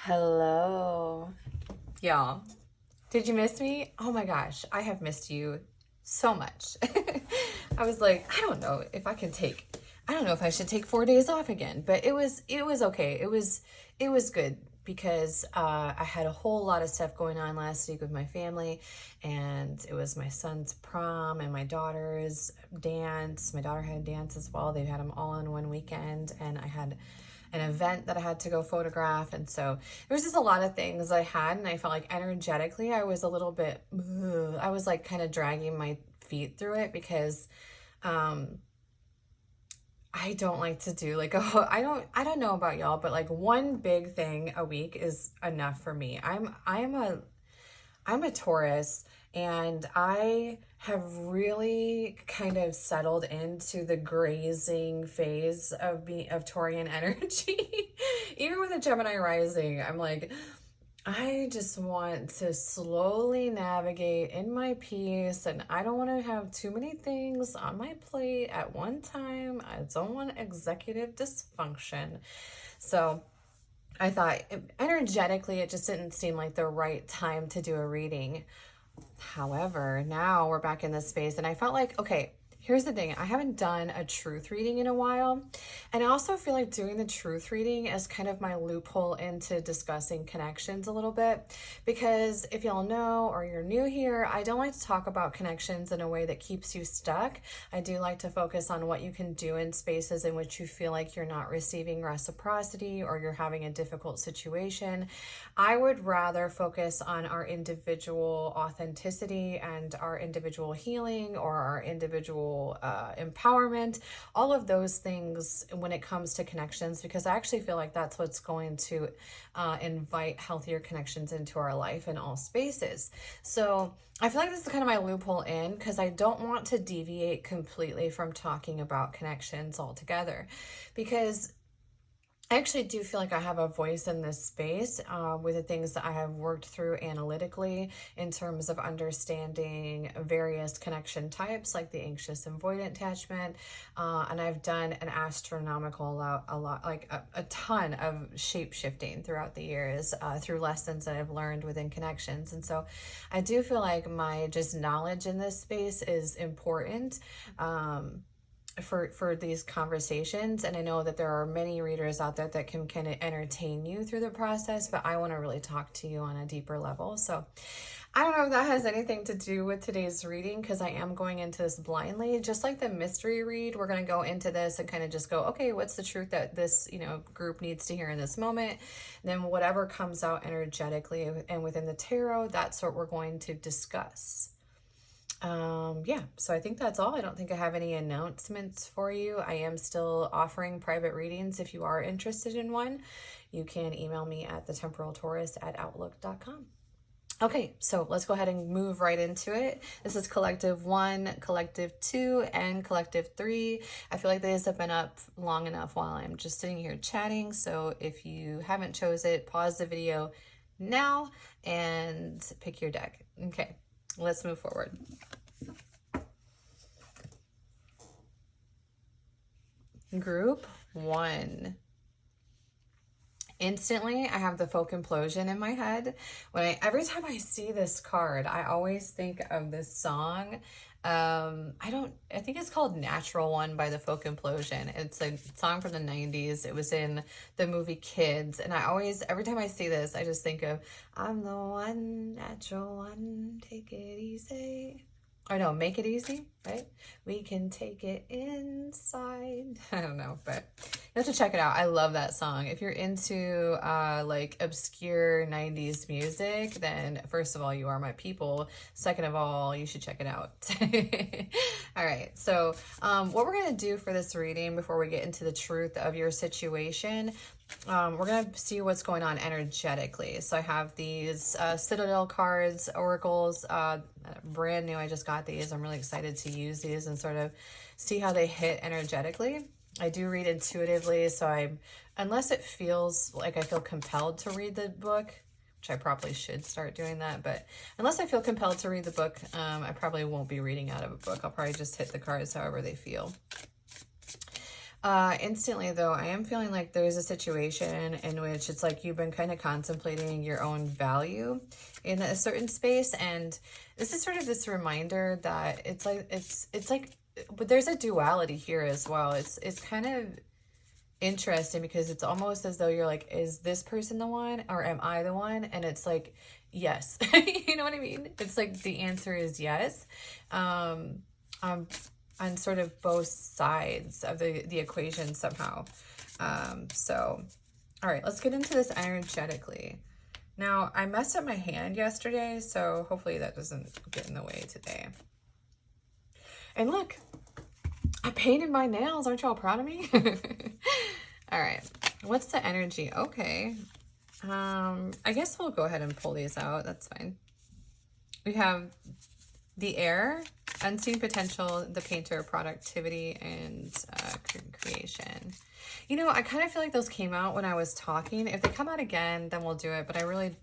Hello. Y'all, did you miss me? Oh my gosh, I have missed you so much. I was like, I don't know if I should take 4 days off again, but it was okay. It was good because I had a whole lot of stuff going on last week with my family, and it was my son's prom and my daughter's dance. My daughter had a dance as well. They had them all in one weekend, and I had an event that I had to go photograph. And so there was just a lot of things I had, and I felt like energetically I was a little bit, I was like kind of dragging my feet through it because I don't like to do like I don't know about y'all, but like one big thing a week is enough for me. I'm a Taurus, and I have really kind of settled into the grazing phase of Taurian energy. Even with a Gemini rising, I'm like, I just want to slowly navigate in my peace, and I don't want to have too many things on my plate at one time. I don't want executive dysfunction. So I thought energetically, it just didn't seem like the right time to do a reading. However, now we're back in this space, and I felt like, okay, here's the thing. I haven't done a truth reading in a while. And I also feel like doing the truth reading is kind of my loophole into discussing connections a little bit. Because if y'all know, or you're new here, I don't like to talk about connections in a way that keeps you stuck. I do like to focus on what you can do in spaces in which you feel like you're not receiving reciprocity or you're having a difficult situation. I would rather focus on our individual authenticity and our individual healing, or our individual empowerment, all of those things when it comes to connections, because I actually feel like that's what's going to invite healthier connections into our life in all spaces. So I feel like this is kind of my loophole in, because I don't want to deviate completely from talking about connections altogether, because I actually do feel like I have a voice in this space with the things that I have worked through analytically in terms of understanding various connection types, like the anxious avoidant attachment. And I've done an astronomical a ton of shape shifting throughout the years through lessons that I've learned within connections. And so I do feel like my just knowledge in this space is important. For these conversations, and I know that there are many readers out there that can kind of entertain you through the process, but I want to really talk to you on a deeper level. So I don't know if that has anything to do with today's reading, because I am going into this blindly, just like the mystery read. We're going to go into this and kind of just go, okay, what's the truth that this group needs to hear in this moment? Then whatever comes out energetically and within the tarot, that's what we're going to discuss. Yeah, so I think that's all. I don't think I have any announcements for you. I am still offering private readings. If you are interested in one, you can email me at thetemporaltaurus@outlook.com. Okay, so let's go ahead and move right into it. This is Collective 1, Collective 2, and Collective 3. I feel like these have been up long enough while I'm just sitting here chatting. So if you haven't chose it, pause the video now and pick your deck. Okay, let's move forward. Group 1. Instantly, I have the folk implosion in my head. Every time I see this card, I always think of this song. I think it's called Natural One by the Folk Implosion. It's a song from the 90s. It was in the movie Kids. And every time I see this, I just think of, I'm the one, natural one, take it easy. Or no, make it easy, right? We can take it inside. I don't know, but you have to check it out. I love that song. If you're into like obscure 90s music, then first of all, you are my people. Second of all, you should check it out. All right, so what we're going to do for this reading before we get into the truth of your situation, we're going to see what's going on energetically. So I have these Citadel cards, oracles, brand new. I just got these. I'm really excited to use these and sort of see how they hit energetically. I do read intuitively, so unless it feels like I feel compelled to read the book, which I probably should start doing that, but unless I feel compelled to read the book, I probably won't be reading out of a book. I'll probably just hit the cards however they feel. Instantly though, I am feeling like there's a situation in which it's like you've been kind of contemplating your own value in a certain space, and this is sort of this reminder that it's like, but there's a duality here as well. It's kind of interesting because it's almost as though you're like, is this person the one or am I the one? And it's like, yes. You know what I mean? It's like the answer is yes. On sort of both sides of the equation somehow. So, all right, let's get into this energetically. Now, I messed up my hand yesterday, so hopefully that doesn't get in the way today. And look, I painted my nails. Aren't y'all proud of me? All right, what's the energy? Okay, I guess we'll go ahead and pull these out. That's fine. We have the air, unseen potential, the painter, productivity, and creation. You know, I kind of feel like those came out when I was talking. If they come out again, then we'll do it. But I really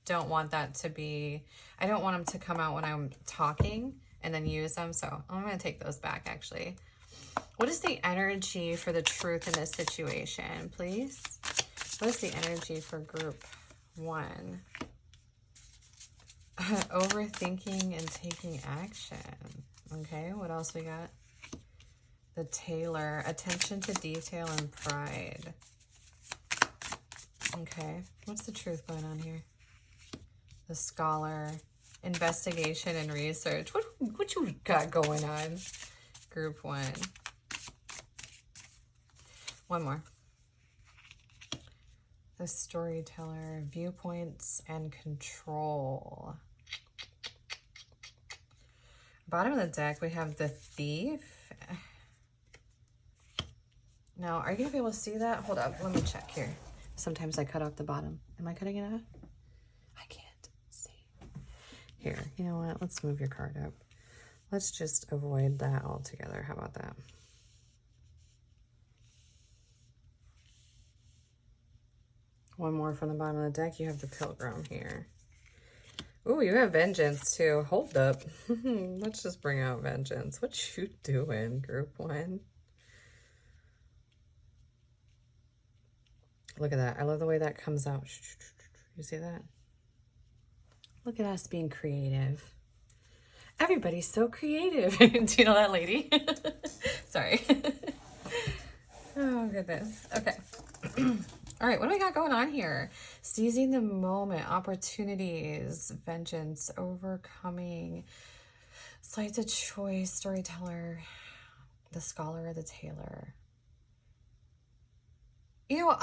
don't want that to be, I don't want them to come out when I'm talking and then use them. So I'm going to take those back, actually. What is the energy for the truth in this situation, please? What is the energy for group 1? Overthinking and taking action. Okay, what else we got? The tailor, attention to detail and pride. Okay, what's the truth going on here? The scholar, investigation and research. What you got going on? Group 1. One more. The storyteller, viewpoints and control. Bottom of the deck, we have the thief. Now, are you going to be able to see that? Hold up, let me check here. Sometimes I cut off the bottom. Am I cutting it off? I can't see. Here, you know what? Let's move your card up. Let's just avoid that altogether. How about that? One more from the bottom of the deck. You have the pilgrim here. Ooh, you have vengeance too. Hold up. Let's just bring out vengeance. What you doing, group 1? Look at that. I love the way that comes out. You see that? Look at us being creative. Everybody's so creative. Do you know that lady? Sorry. Oh, goodness. Okay. All right, what do we got going on here? Seizing the moment, opportunities, vengeance, overcoming, slides of choice, storyteller, the scholar, the tailor. You know,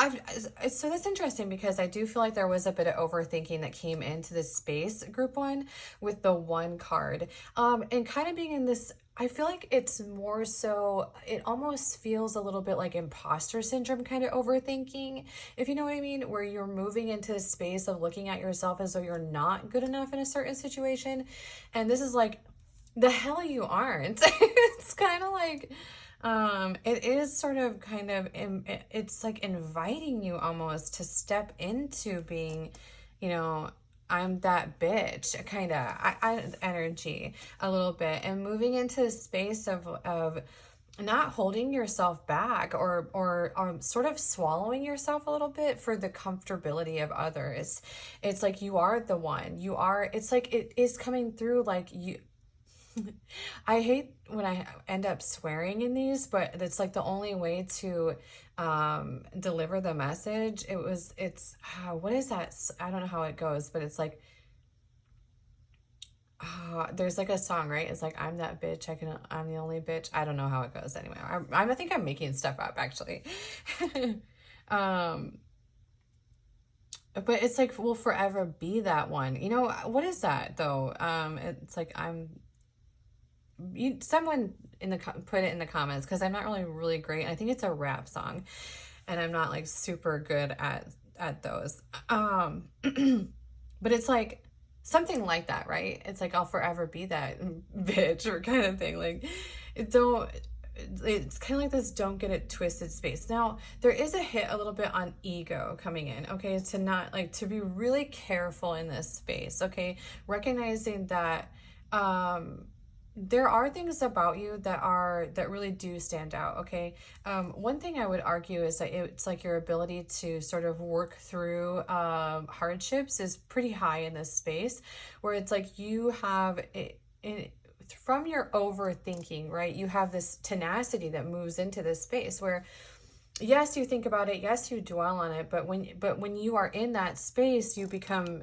so that's interesting because I do feel like there was a bit of overthinking that came into this space, group 1, with the 1 card. And kind of being in this, I feel like it's more so, it almost feels a little bit like imposter syndrome kind of overthinking, if you know what I mean, where you're moving into the space of looking at yourself as though you're not good enough in a certain situation. And this is like, the hell you aren't. It's kind of like... it is sort of kind of, it's like inviting you almost to step into being, you know, I'm that bitch kind of energy a little bit, and moving into the space of not holding yourself back or sort of swallowing yourself a little bit for the comfortability of others. It's like you are the one, you are, it's like it is coming through like you. I hate when I end up swearing in these, but it's like the only way to deliver the message. What is that? I don't know how it goes, but it's like, there's like a song, right? It's like, I'm that bitch. I'm the only bitch. I don't know how it goes anyway. I think I'm making stuff up actually. But it's like, we'll forever be that one. You know, what is that though? It's like, someone put it in the comments, because I'm not really great. I think it's a rap song, and I'm not like super good at those. But it's like something like that, right? It's like, I'll forever be that bitch, or kind of thing. Like, it's kind of like this don't get it twisted space. Now, there is a hit a little bit on ego coming in, okay? To be really careful in this space, okay? Recognizing that there are things about you that really do stand out. Okay. One thing I would argue is that it's like your ability to sort of work through hardships is pretty high in this space, where it's like you have from your overthinking, right? You have this tenacity that moves into this space where, yes, you think about it, yes, you dwell on it, but when you are in that space, you become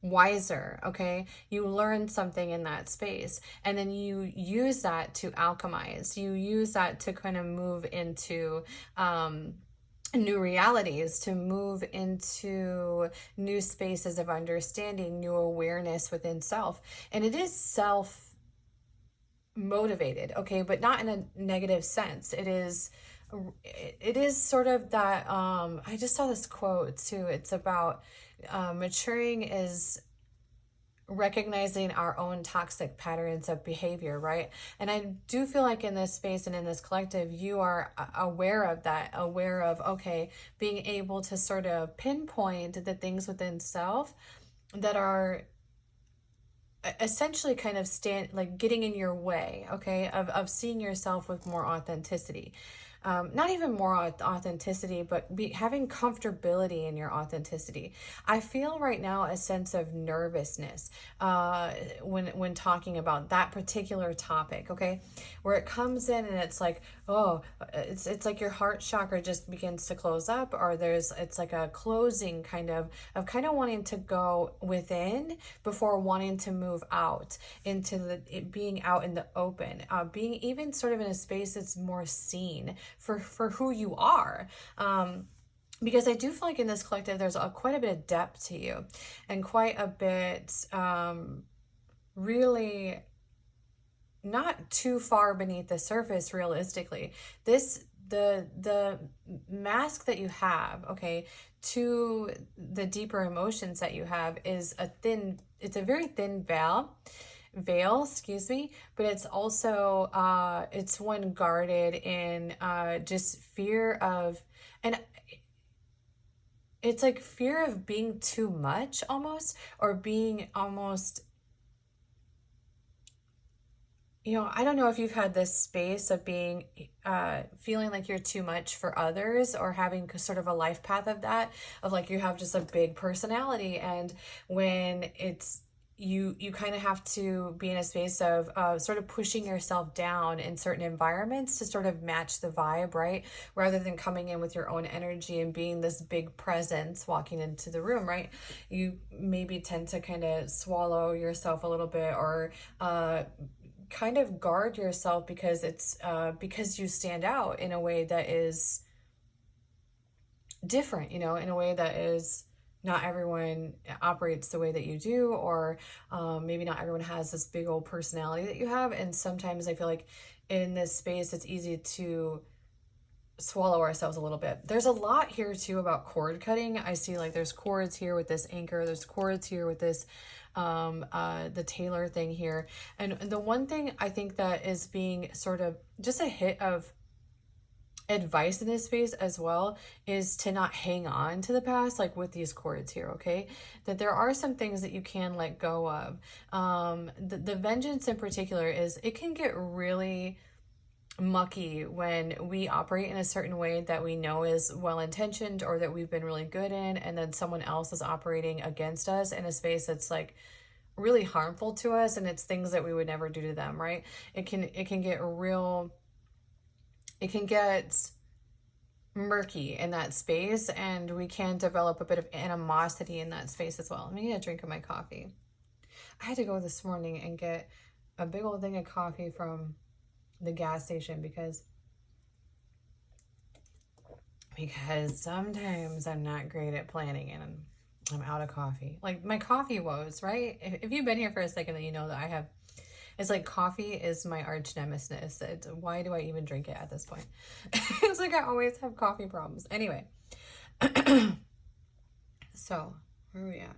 wiser. Okay, you learn something in that space, and then you use that to alchemize, you use that to kind of move into new realities, to move into new spaces of understanding, new awareness within self. And it is self motivated, okay, but not in a negative sense. It is sort of that I just saw this quote too. It's about maturing is recognizing our own toxic patterns of behavior, right? And I do feel like in this space and in this collective, you are aware of that, aware of, okay, being able to sort of pinpoint the things within self that are essentially kind of getting in your way, okay, of seeing yourself with more authenticity. Not even more authenticity, but having comfortability in your authenticity. I feel right now a sense of nervousness when talking about that particular topic, okay, where it comes in and it's like, oh, it's like your heart chakra just begins to close up, or it's like a closing kind of wanting to go within before wanting to move out into it being out in the open, being even sort of in a space that's more seen for who you are. Because I do feel like in this collective, there's quite a bit of depth to you, and quite a bit, really not too far beneath the surface. Realistically, the mask that you have, okay, to the deeper emotions that you have is it's a very thin veil, excuse me, but it's also it's one guarded in just fear of, and it's like fear of being too much almost, or being almost, I don't know if you've had this space of being, feeling like you're too much for others, or having sort of a life path of that, of like you have just a big personality, and when it's, you kind of have to be in a space of sort of pushing yourself down in certain environments to sort of match the vibe, right? Rather than coming in with your own energy and being this big presence walking into the room, right? You maybe tend to kind of swallow yourself a little bit, or kind of guard yourself because it's because you stand out in a way that is different, in a way that is, not everyone operates the way that you do, or maybe not everyone has this big old personality that you have. And sometimes I feel like in this space, it's easy to swallow ourselves a little bit. There's a lot here too about cord cutting. I see like there's cords here with this anchor, there's cords here with this the tailor thing here. And the one thing I think that is being sort of just a hit of advice in this space as well is to not hang on to the past, like with these cords here, okay? That there are some things that you can let go of. The vengeance in particular is, it can get really mucky when we operate in a certain way that we know is well-intentioned, or that we've been really good in, and then someone else is operating against us in a space that's like really harmful to us, and it's things that we would never do to them, right? It can get it can get murky in that space, and we can develop a bit of animosity in that space as well. Let me get a drink of my coffee. I had to go this morning and get a big old thing of coffee from the gas station because sometimes I'm not great at planning and I'm out of coffee. Like my coffee woes, right? If you've been here for a second, then you know that I have, it's like coffee is my arch nemesis. Why do I even drink it at this point? It's like I always have coffee problems. Anyway, so where are we at?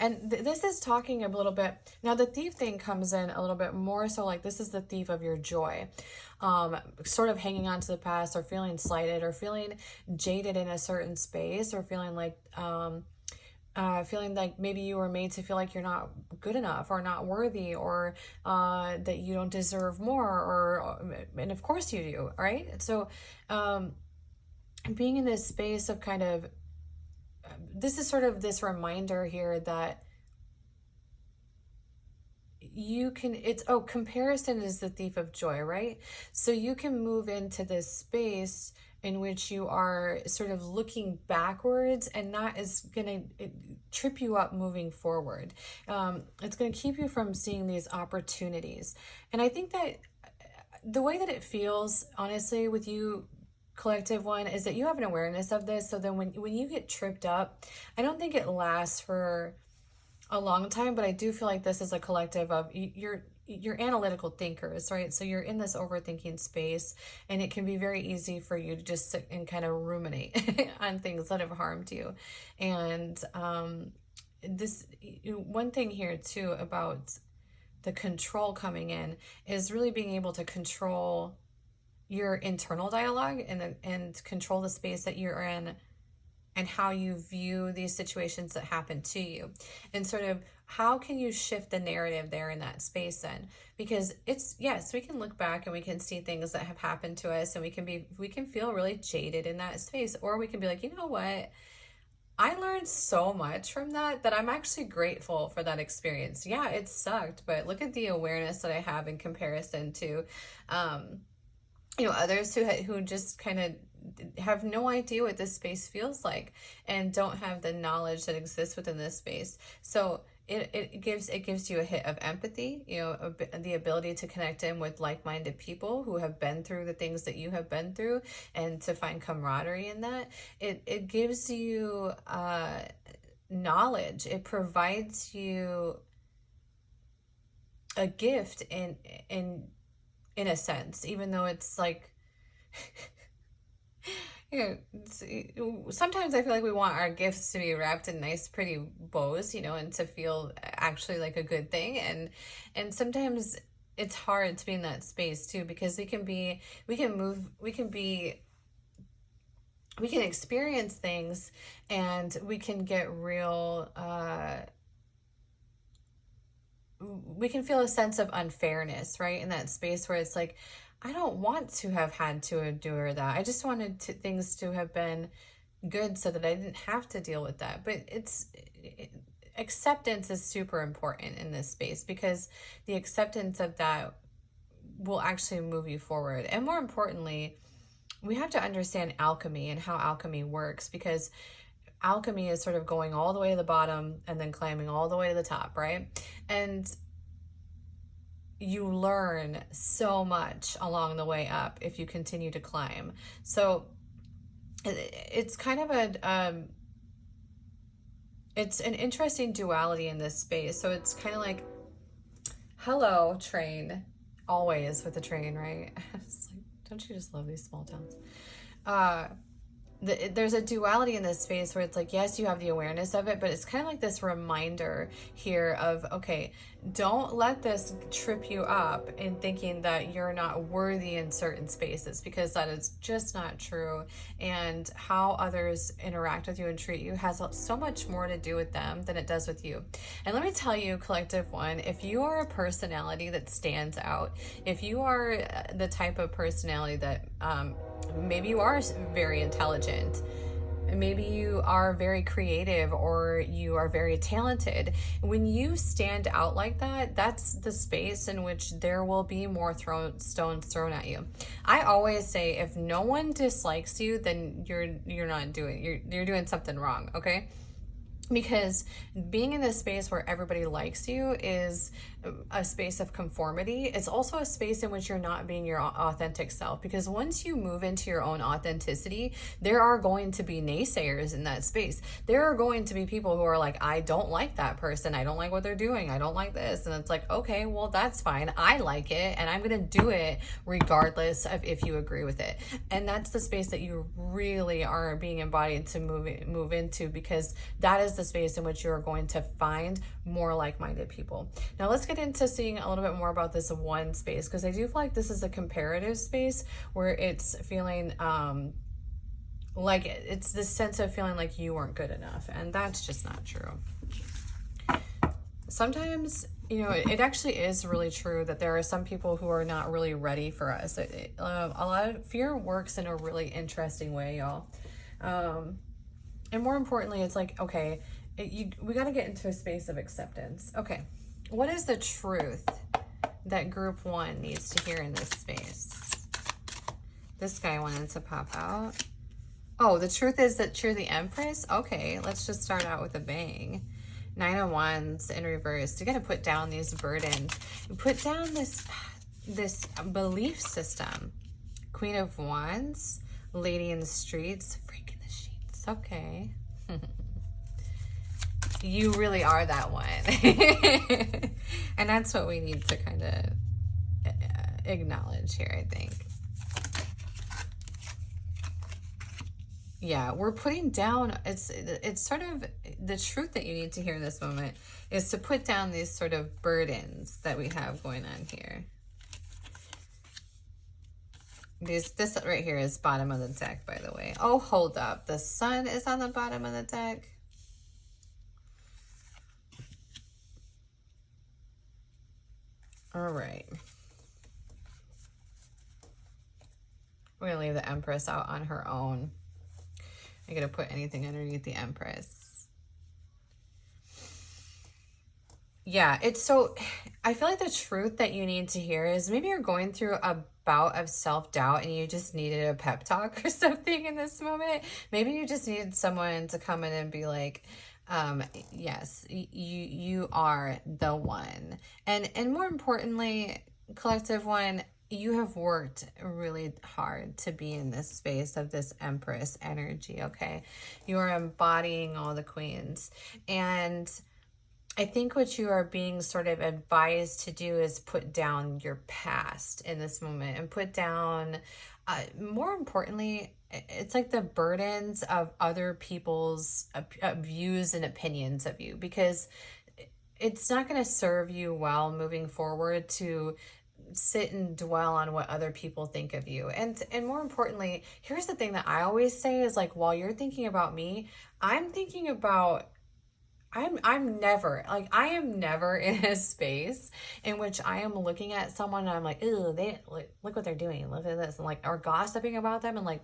And this is talking a little bit, now the thief thing comes in a little bit more so like this is the thief of your joy, sort of hanging on to the past, or feeling slighted, or feeling jaded in a certain space, or feeling like feeling like maybe you were made to feel like you're not good enough or not worthy, or that you don't deserve more, and of course you do, right? So being in this space of kind of, this is sort of this reminder here that you can, comparison is the thief of joy, right? So you can move into this space in which you are sort of looking backwards, and that is going to trip you up moving forward. It's going to keep you from seeing these opportunities. And I think that the way that it feels, honestly, with you, collective one, is that you have an awareness of this. So then when you get tripped up, I don't think it lasts for a long time, but I do feel like this is a collective of you're analytical thinkers, right? So you're in this overthinking space, and it can be very easy for you to just sit and kind of ruminate on things that have harmed you. And this one thing here too about the control coming in is really being able to control your internal dialogue and control the space that you're in and how you view these situations that happen to you, and sort of how can you shift the narrative there in that space then? Because it's, yes, we can look back and we can see things that have happened to us, and we can feel really jaded in that space, or we can be like, you know what, I learned so much from that I'm actually grateful for that experience. Yeah, it sucked, but look at the awareness that I have in comparison to others who just kind of have no idea what this space feels like and don't have the knowledge that exists within this space. So it gives you a hit of empathy, the ability to connect in with like-minded people who have been through the things that you have been through, and to find camaraderie in that. It gives you knowledge. It provides you a gift in a sense, even though it's like sometimes I feel like we want our gifts to be wrapped in nice pretty bows, and to feel actually like a good thing, and sometimes it's hard to be in that space too, because we can experience things, and we can get real we can feel a sense of unfairness, right? In that space where it's like, I don't want to have had to endure that. I just wanted things to have been good so that I didn't have to deal with that. But acceptance is super important in this space, because the acceptance of that will actually move you forward. And more importantly, we have to understand alchemy and how alchemy works, because alchemy is sort of going all the way to the bottom and then climbing all the way to the top, right? And you learn so much along the way up if you continue to climb. So it's kind of it's an interesting duality in this space. So it's kind of like, hello, train, always with the train, right? It's like, don't you just love these small towns? There's a duality in this space where it's like, yes, you have the awareness of it, but it's kind of like this reminder here of, okay, don't let this trip you up in thinking that you're not worthy in certain spaces, because that is just not true. And how others interact with you and treat you has so much more to do with them than it does with you. And let me tell you, collective one, if you are a personality that stands out, if you are the type of personality that maybe you are very intelligent, maybe you are very creative, or you are very talented, when you stand out like that, that's the space in which there will be more stones thrown at you. I always say, if no one dislikes you, then you're doing something wrong, okay? Because being in this space where everybody likes you is a space of conformity. It's also a space in which you're not being your authentic self, because once you move into your own authenticity, there are going to be naysayers in that space. There are going to be people who are like, I don't like that person, I don't like what they're doing, I don't like this. And it's like, okay, well, that's fine, I like it, and I'm gonna do it regardless of if you agree with it. And that's the space that you really are being embodied to move into, because that is the space in which you're going to find more like-minded people. Now let's get into seeing a little bit more about this one space, because I do feel like this is a comparative space where it's feeling like it's this sense of feeling like you weren't good enough, and that's just not true. Sometimes, you know, it actually is really true that there are some people who are not really ready for us. A lot of fear works in a really interesting way, y'all. And more importantly, it's like, okay, we got to get into a space of acceptance. Okay, what is the truth that group one needs to hear in this space? This guy wanted to pop out. Oh, the truth is that you're the Empress? Okay, let's just start out with a bang. 9 of Wands in reverse. You got to put down these burdens. Put down this belief system. Queen of Wands, Lady in the Streets, Freak in the Sheets. Okay. You really are that one. And that's what we need to kind of acknowledge here, I think. Yeah, we're putting down, it's sort of the truth that you need to hear in this moment is to put down these sort of burdens that we have going on here. This right here is bottom of the deck, by the way. Oh, hold up. The Sun is on the bottom of the deck. All right. We're going to leave the Empress out on her own. I'm going to put anything underneath the Empress. Yeah, it's so, I feel like the truth that you need to hear is maybe you're going through a bout of self-doubt and you just needed a pep talk or something in this moment. Maybe you just needed someone to come in and be like, yes, you are the one. And more importantly, collective one, you have worked really hard to be in this space of this Empress energy, okay? You are embodying all the queens. And I think what you are being sort of advised to do is put down your past in this moment and put down, more importantly, it's like the burdens of other people's views and opinions of you, because it's not going to serve you well moving forward to sit and dwell on what other people think of you. And more importantly, here's the thing that I always say is like, while you're thinking about me, I'm thinking about, I am never in a space in which I am looking at someone and I'm like, ew, they look what they're doing. Look at this. And like, or gossiping about them and like,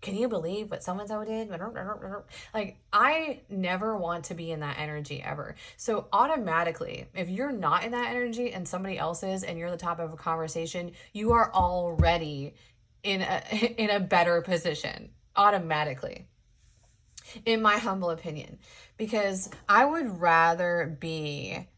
can you believe what so-and-so did? Like, I never want to be in that energy ever. So automatically, if you're not in that energy and somebody else is, and you're the top of a conversation, you are already in a better position automatically, in my humble opinion, because I would rather be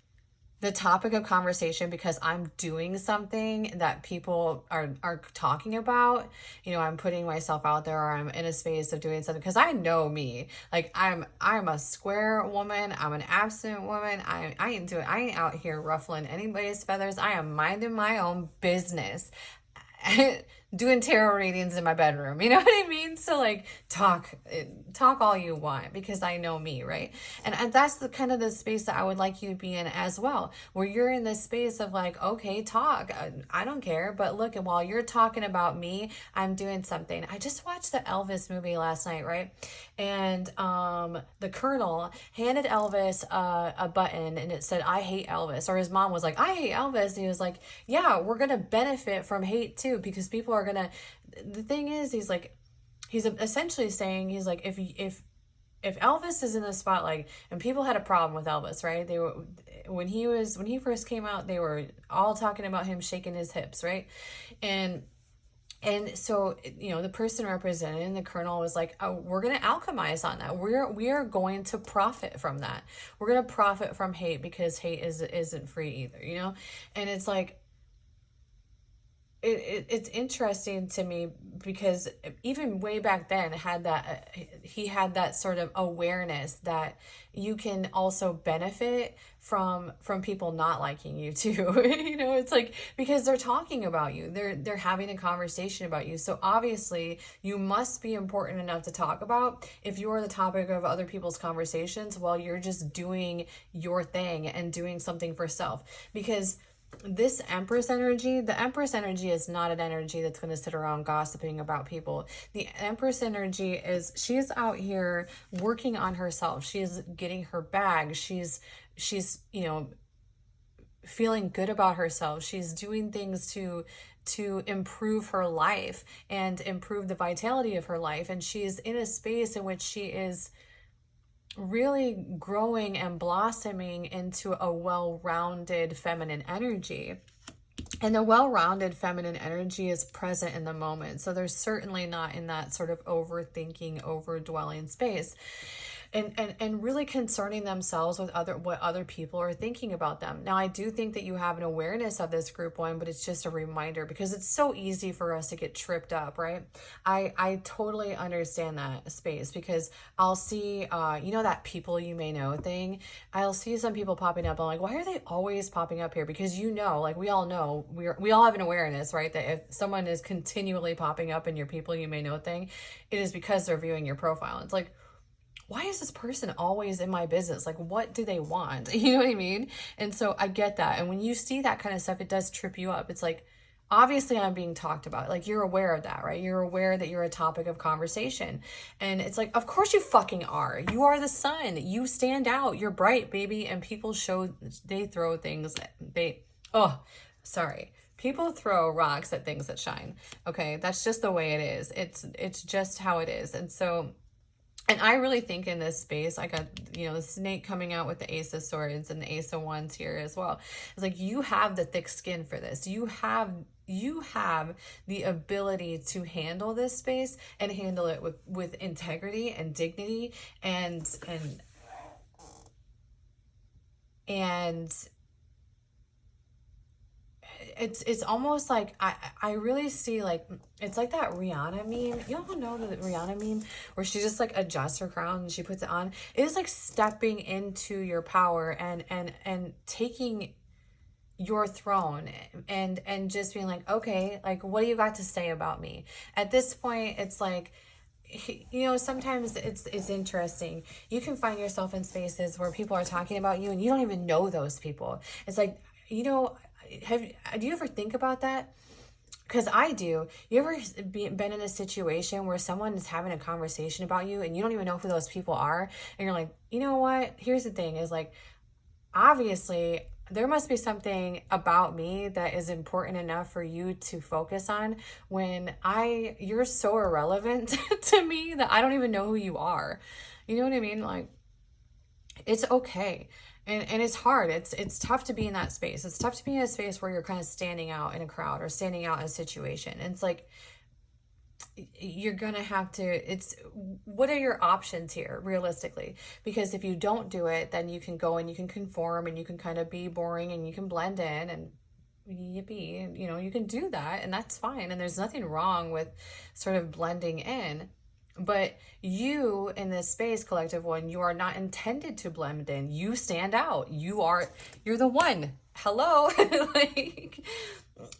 the topic of conversation because I'm doing something that people are talking about. You know, I'm putting myself out there, or I'm in a space of doing something because I know me. Like I'm a square woman. I'm an abstinent woman. I ain't out here ruffling anybody's feathers. I am minding my own business. Doing tarot readings in my bedroom, you know what I mean? So like talk all you want, because I know me, right? And that's the kind of the space that I would like you to be in as well, where you're in this space of like, okay, talk, I don't care, but look, and while you're talking about me, I'm doing something. I just watched the Elvis movie last night, right? And the Colonel handed Elvis a button and it said, I hate Elvis, or his mom was like, I hate Elvis, and he was like, yeah, we're gonna benefit from hate too, because people are gonna, the thing is, he's essentially saying, he's like, if Elvis is in the spotlight, and people had a problem with Elvis, right? They were, when he first came out, they were all talking about him shaking his hips, right? And so, you know, the person representing the Colonel was like, oh, we're going to alchemize on that. We are going to profit from that. We're going to profit from hate, because hate isn't free either, you know? And it's like, it's interesting to me, because even way back then he had that sort of awareness that you can also benefit from people not liking you too. You know, it's like, because they're talking about you, they're having a conversation about you, so obviously you must be important enough to talk about if you're the topic of other people's conversations while you're just doing your thing and doing something for self. Because this Empress energy, the Empress energy is not an energy that's going to sit around gossiping about people. The Empress energy is, she's out here working on herself. She's getting her bag. She's, you know, feeling good about herself. She's doing things to improve her life and improve the vitality of her life. And she's in a space in which she is really growing and blossoming into a well-rounded feminine energy. And the well-rounded feminine energy is present in the moment. So they're certainly not in that sort of overthinking, overdwelling space. And really concerning themselves with what other people are thinking about them. Now, I do think that you have an awareness of this group one, but it's just a reminder because it's so easy for us to get tripped up, right? I totally understand that space because I'll see, you know, that people you may know thing. I'll see some people popping up. I'm like, why are they always popping up here? Because, you know, like we all know, we all have an awareness, right? That if someone is continually popping up in your people you may know thing, it is because they're viewing your profile. It's like, why is this person always in my business? Like, what do they want? You know what I mean? And so I get that. And when you see that kind of stuff, it does trip you up. It's like, obviously I'm being talked about. Like, you're aware of that, right? You're aware that you're a topic of conversation. And it's like, of course you fucking are. You are the sun. You stand out. You're bright, baby. And people they throw things. People throw rocks at things that shine. Okay. That's just the way it is. It's just how it is. And so, and I really think in this space, I got, you know, the snake coming out with the Ace of Swords and the Ace of Wands here as well. It's like, you have the thick skin for this. You have the ability to handle this space and handle it with integrity and dignity and it's almost like I really see, like, it's like that Rihanna meme. You all know the Rihanna meme where she just like adjusts her crown and she puts it on. It is like stepping into your power and taking your throne and just being like, okay, like, what do you got to say about me? At this point, it's like, you know, sometimes it's interesting. You can find yourself in spaces where people are talking about you and you don't even know those people. It's like, you know, do you ever think about that? Because I do. You ever been in a situation where someone is having a conversation about you and you don't even know who those people are? And you're like, you know what? Here's the thing is, like, obviously there must be something about me that is important enough for you to focus on when you're so irrelevant to me that I don't even know who you are. You know what I mean? Like, it's okay. And it's hard. It's tough to be in that space. It's tough to be in a space where you're kind of standing out in a crowd or standing out in a situation. And it's like, you're going to have to, what are your options here realistically? Because if you don't do it, then you can go and you can conform and you can kind of be boring and you can blend in and yippee, you know, you can do that and that's fine. And there's nothing wrong with sort of blending in. But you in this space, collective one, you are not intended to blend in. You stand out. You're the one. Hello. Like,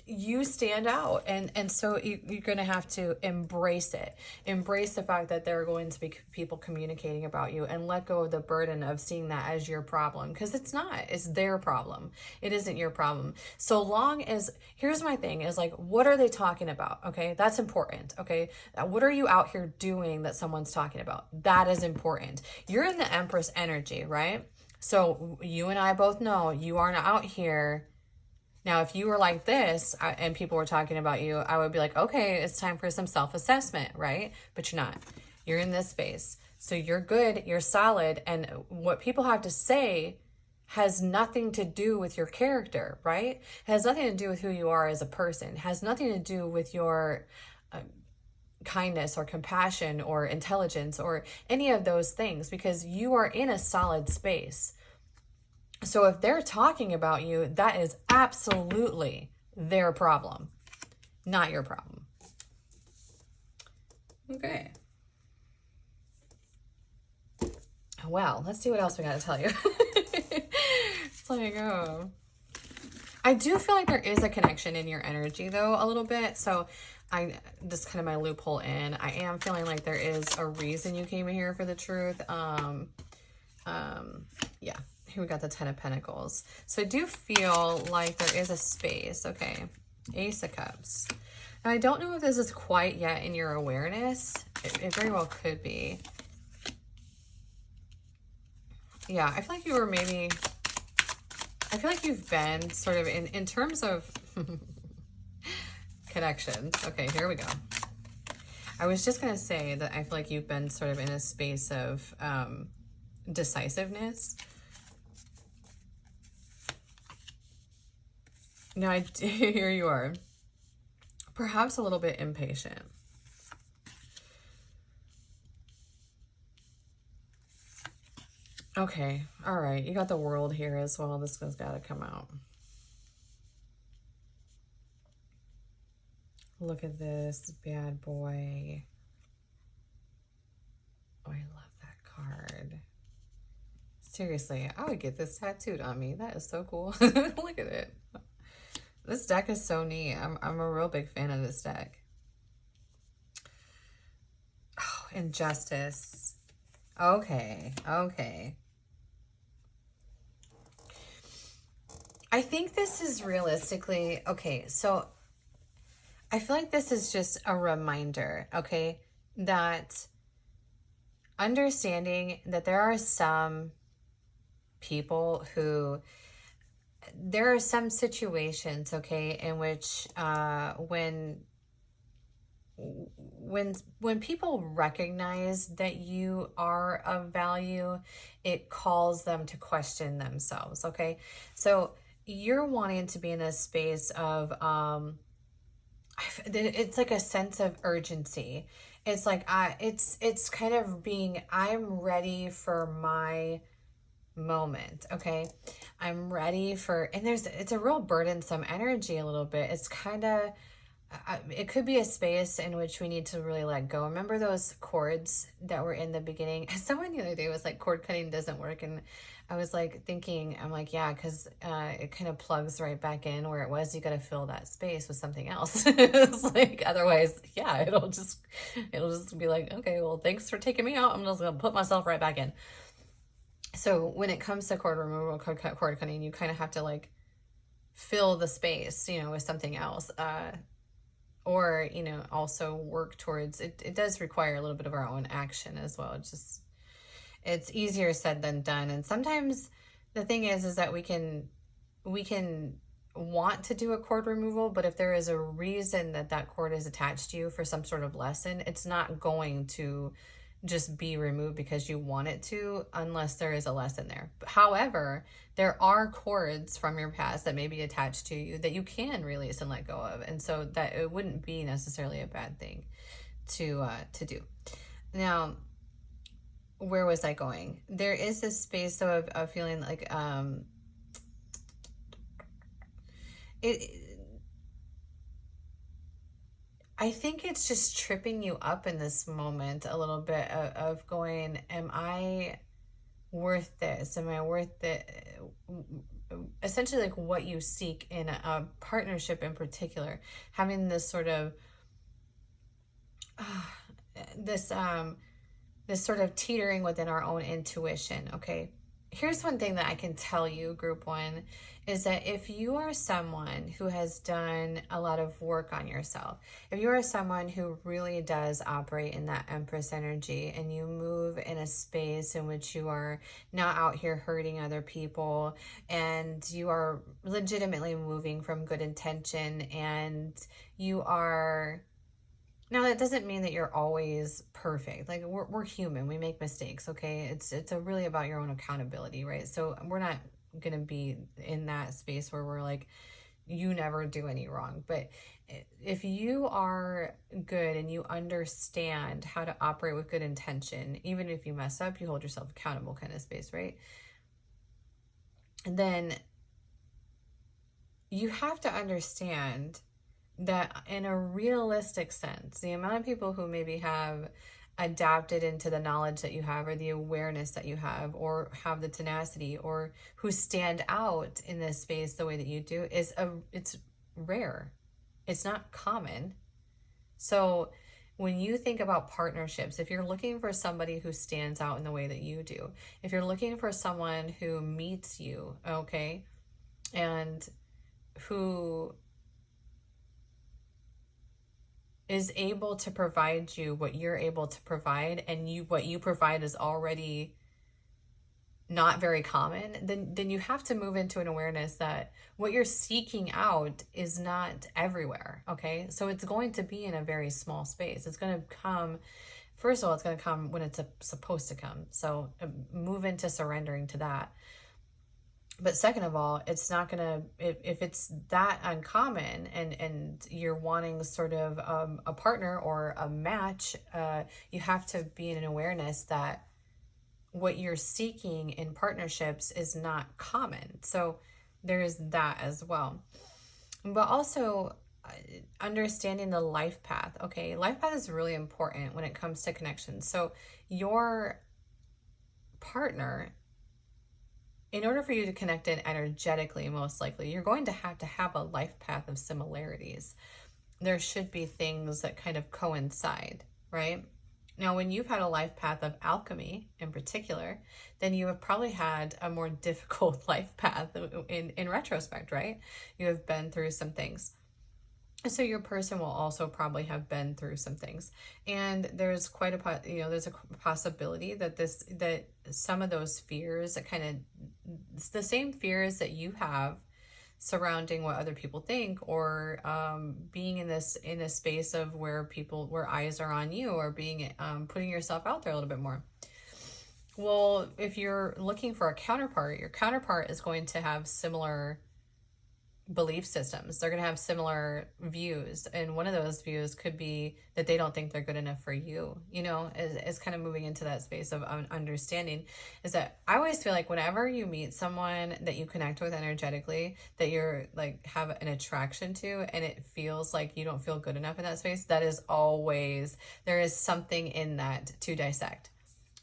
you stand out. And so you're going to have to embrace it. Embrace the fact that there are going to be people communicating about you and let go of the burden of seeing that as your problem. Because it's not. It's their problem. It isn't your problem. So long as, here's my thing, is like, what are they talking about? Okay, that's important. Okay, what are you out here doing that someone's talking about? That is important. You're in the Empress energy, right? So you and I both know you aren't out here. Now, if you were like this and people were talking about you, I would be like, okay, it's time for some self-assessment, right? But you're not. You're in this space. So you're good. You're solid. And what people have to say has nothing to do with your character, right? It has nothing to do with who you are as a person. It has nothing to do with your kindness or compassion or intelligence or any of those things, because you are in a solid space. So if they're talking about you, that is absolutely their problem, not your problem. Okay. Well, let's see what else we got to tell you. It's like, oh. I do feel like there is a connection in your energy, though, a little bit. So this is kind of my loophole in. I am feeling like there is a reason you came in here for the truth. Yeah. Here we got the Ten of Pentacles. So I do feel like there is a space. Okay. Ace of Cups. Now, I don't know if this is quite yet in your awareness. It very well could be. Yeah, I feel like you were maybe... I feel like you've been sort of in terms of connections. Okay, here we go. I was just going to say that I feel like you've been sort of in a space of decisiveness. Now, here you are. Perhaps a little bit impatient. Okay, all right. You got the World here as well. This has got to come out. Look at this bad boy. Oh, I love that card. Seriously, I would get this tattooed on me. That is so cool. Look at it. This deck is so neat. I'm a real big fan of this deck. Oh, Injustice. Okay, okay. I think this is realistically, okay, so I feel like this is just a reminder, okay, that understanding that there are some people who, there are some situations, okay, in which when people recognize that you are of value, it calls them to question themselves, okay? So you're wanting to be in a space of, it's like a sense of urgency. It's like, it's kind of being, I'm ready for my moment, okay? I'm ready for, and it's a real burdensome energy a little bit. It's kind of, it could be a space in which we need to really let go. Remember those cords that were in the beginning? Someone the other day was like, cord cutting doesn't work. And I was like thinking, I'm like, yeah, because it kind of plugs right back in where it was. You got to fill that space with something else. It's like, otherwise, yeah, it'll just be like, okay, well, thanks for taking me out. I'm just going to put myself right back in. So when it comes to cord removal, cord cutting, you kind of have to like fill the space, you know, with something else. Or, you know, also work towards it. It does require a little bit of our own action as well. It's easier said than done. And sometimes the thing is that we can want to do a cord removal, but if there is a reason that cord is attached to you for some sort of lesson, it's not going to just be removed because you want it to, unless there is a lesson there. However, there are cords from your past that may be attached to you that you can release and let go of. And so that it wouldn't be necessarily a bad thing to do. Now, where was I going? There is this space though of feeling like, I think it's just tripping you up in this moment a little bit of going, am I worth this? Am I worth it? Essentially like what you seek in a partnership in particular, having this sort of, this sort of teetering within our own intuition, okay? Here's one thing that I can tell you, group one, is that if you are someone who has done a lot of work on yourself, if you are someone who really does operate in that Empress energy and you move in a space in which you are not out here hurting other people and you are legitimately moving from good intention and you are... Now, that doesn't mean that you're always perfect. Like, we're human. We make mistakes, okay? It's really about your own accountability, right? So we're not going to be in that space where we're like, you never do any wrong. But if you are good and you understand how to operate with good intention, even if you mess up, you hold yourself accountable kind of space, right? And then you have to understand that in a realistic sense, the amount of people who maybe have adapted into the knowledge that you have or the awareness that you have or have the tenacity or who stand out in this space the way that you do it's rare. It's not common. So when you think about partnerships, if you're looking for somebody who stands out in the way that you do, if you're looking for someone who meets you, okay, and who is able to provide you what you're able to provide, and what you provide is already not very common, then you have to move into an awareness that what you're seeking out is not everywhere, okay? So it's going to be in a very small space. It's going to come, first of all, it's going to come when it's supposed to come. So move into surrendering to that. But second of all, it's not going to, if it's that uncommon, and you're wanting sort of a partner or a match, you have to be in an awareness that what you're seeking in partnerships is not common. So there's that as well. But also understanding the life path. Okay, life path is really important when it comes to connections. So your partner, in order for you to connect in energetically, most likely, you're going to have a life path of similarities. There should be things that kind of coincide, right? Now, when you've had a life path of alchemy in particular, then you have probably had a more difficult life path in retrospect, right? You have been through some things. So your person will also probably have been through some things. And there's quite a, there's a possibility that that some of those fears, that kind of, it's the same fears that you have surrounding what other people think, or being in a space of where eyes are on you, or being putting yourself out there a little bit more. Well, if you're looking for a counterpart, your counterpart is going to have similar belief systems. They're going to have similar views, and one of those views could be that they don't think they're good enough for you. Is kind of moving into that space of understanding. Is that I always feel like whenever you meet someone that you connect with energetically, that you're like have an attraction to, and it feels like you don't feel good enough in that space, that is always, there is something in that to dissect.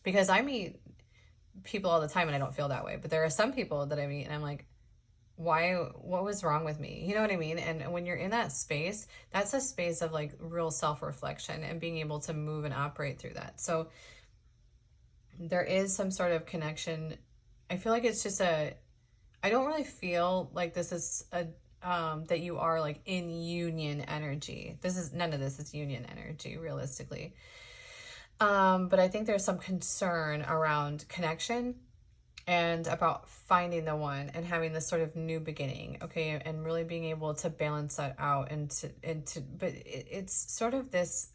Because I meet people all the time and I don't feel that way, but there are some people that I meet and I'm like, what was wrong with me? You know what I mean? And when you're in that space, that's a space of like real self-reflection and being able to move and operate through that. So there is some sort of connection. I feel like it's just I don't really feel like this is that you are like in union energy. None of this is union energy, realistically. But I think there's some concern around connection and about finding the one and having this sort of new beginning, okay, and really being able to balance that out, but it's sort of this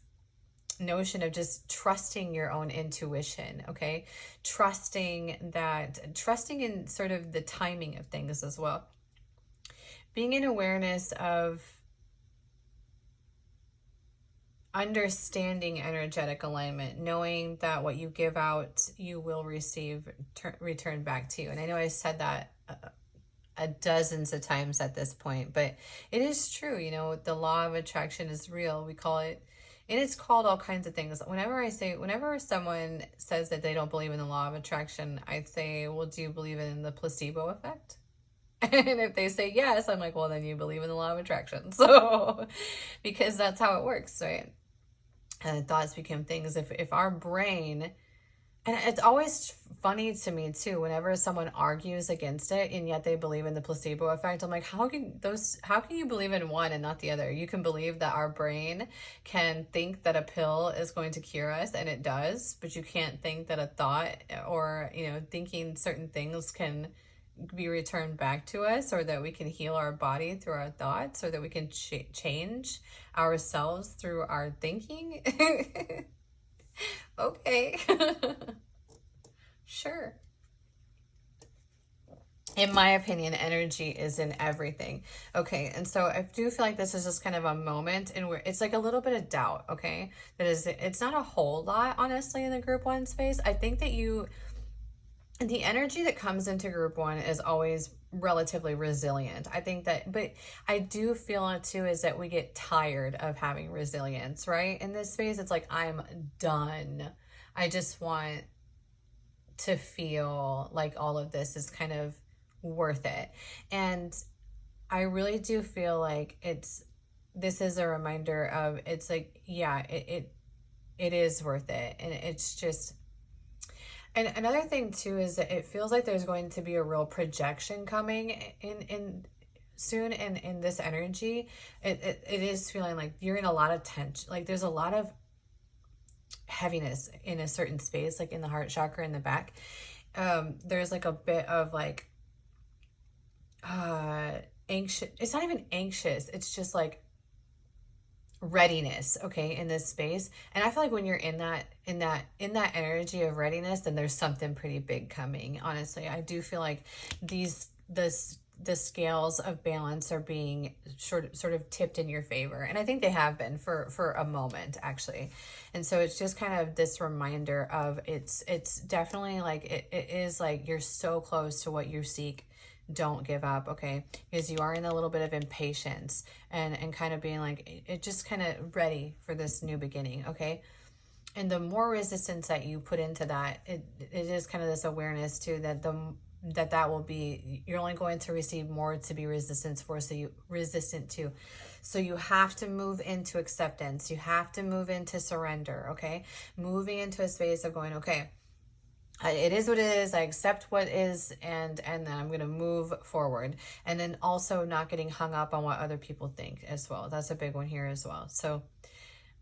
notion of just trusting your own intuition, okay, trusting in sort of the timing of things as well, being in awareness of understanding energetic alignment, knowing that what you give out, you will receive return back to you. And I know I said that dozens of times at this point, but it is true. The law of attraction is real. We call it, and it's called all kinds of things. Whenever someone says that they don't believe in the law of attraction, I'd say, well, do you believe in the placebo effect? And if they say yes, I'm like, well, then you believe in the law of attraction. So, because that's how it works, right? Thoughts become things. If our brain, and it's always funny to me too, whenever someone argues against it and yet they believe in the placebo effect, I'm like, how can you believe in one and not the other? You can believe that our brain can think that a pill is going to cure us, and it does, but you can't think that a thought, or thinking certain things can be returned back to us, or that we can heal our body through our thoughts, or that we can change ourselves through our thinking. Okay. Sure. In my opinion, energy is in everything. Okay, and so I do feel like this is just kind of a moment in where it's like a little bit of doubt, okay? It's not a whole lot, honestly, in the group one space. I think that the energy that comes into group one is always relatively resilient. I think that, but I do feel it too, is that we get tired of having resilience, right? In this space, it's like, I'm done. I just want to feel like all of this is kind of worth it. And I really do feel like this is a reminder of, it's like, yeah, it is worth it. And it's just, and another thing too is that it feels like there's going to be a real projection coming in soon in this energy. It is feeling like you're in a lot of tension. Like there's a lot of heaviness in a certain space, like in the heart chakra in the back. There's like a bit of like anxious. It's not even anxious. It's just like readiness, okay, in this space. And I feel like when you're in that energy of readiness, then there's something pretty big coming. Honestly, I do feel like the scales of balance are being sort of tipped in your favor, and I think they have been for a moment, actually. And so it's just kind of this reminder of it's definitely like it is like you're so close to what you seek. Don't give up, okay? Because you are in a little bit of impatience and kind of being like, it just kind of ready for this new beginning, okay? And the more resistance that you put into that, it is kind of this awareness too that that will be, you're only going to receive more to be resistant to. So you have to move into acceptance. You have to move into surrender, okay? Moving into a space of going, okay, it is what it is. I accept what is, and then I'm going to move forward. And then also not getting hung up on what other people think as well. That's a big one here as well. So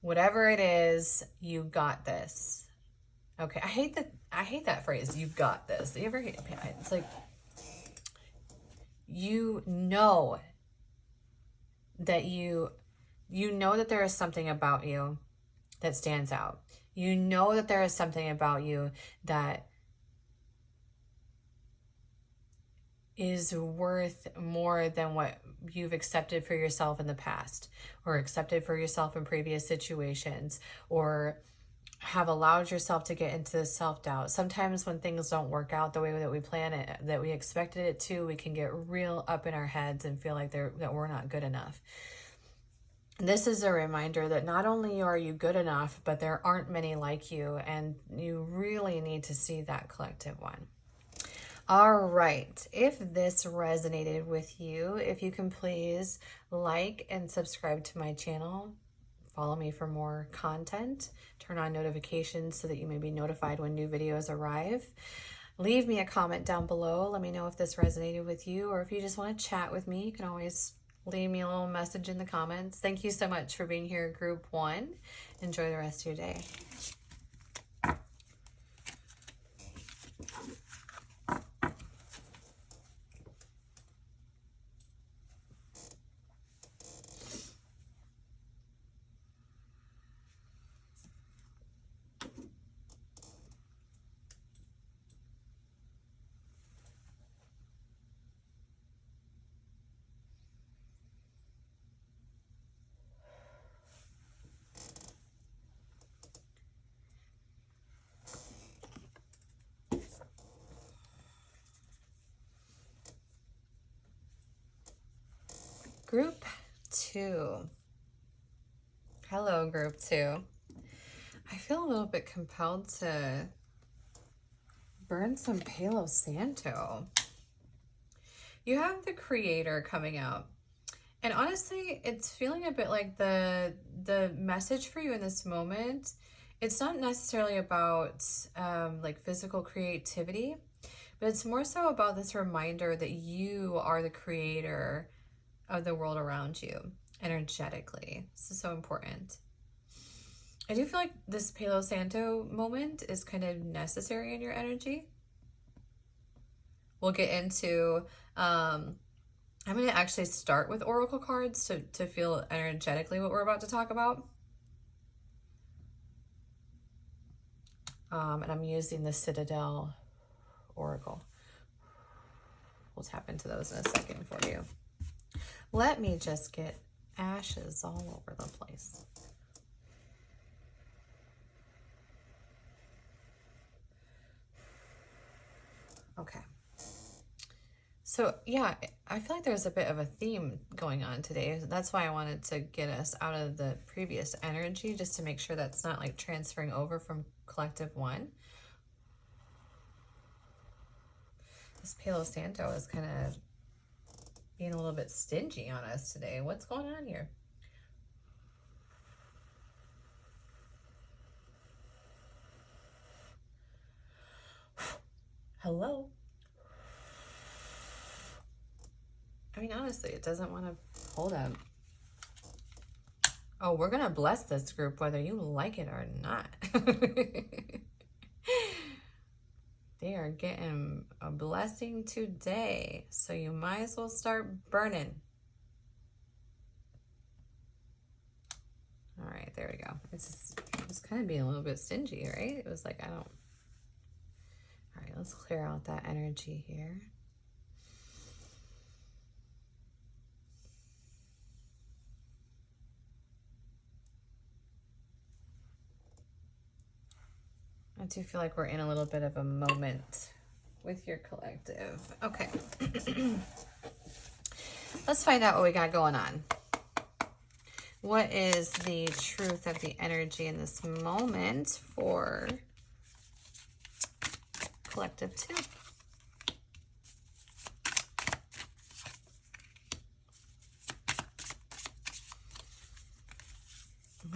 whatever it is, you got this. Okay, I hate that phrase. You got this. You ever hate it? It's like, you know that you know that there is something about you that stands out. You know that there is something about you that is worth more than what you've accepted for yourself in the past, or accepted for yourself in previous situations, or have allowed yourself to get into self-doubt. Sometimes when things don't work out the way that we plan it, that we expected it to, we can get real up in our heads and feel like that we're not good enough. This is a reminder that not only are you good enough, but there aren't many like you, and you really need to see that collective one. All right, if this resonated with you, if you can please like and subscribe to my channel, follow me for more content, turn on notifications so that you may be notified when new videos arrive. Leave me a comment down below. Let me know if this resonated with you, or if you just want to chat with me, you can always leave me a little message in the comments. Thank you so much for being here, Group 1. Enjoy the rest of your day. Group 2. Hello, Group 2. I feel a little bit compelled to burn some Palo Santo. You have the Creator coming out. And honestly, it's feeling a bit like the message for you in this moment. It's not necessarily about like physical creativity, but it's more so about this reminder that you are the creator of the world around you energetically. This is so important. I do feel like this Palo Santo moment is kind of necessary in your energy. We'll get into, I'm going to actually start with oracle cards to feel energetically what we're about to talk about. And I'm using the Citadel Oracle. We'll tap into those in a second for you. Let me just get ashes all over the place. Okay. So yeah, I feel like there's a bit of a theme going on today. That's why I wanted to get us out of the previous energy, just to make sure that's not like transferring over from collective 1. This Palo Santo is kind of being a little bit stingy on us today. What's going on here? Hello. I mean, honestly, it doesn't want to hold up. Oh, we're going to bless this group whether you like it or not. They are getting a blessing today, so you might as well start burning. All right, there we go. It's kind of being a little bit stingy, right? It was like, I don't. All right, let's clear out that energy here. I do feel like we're in a little bit of a moment with your collective. Okay. Let's find out what we got going on. What is the truth of the energy in this moment for collective 2?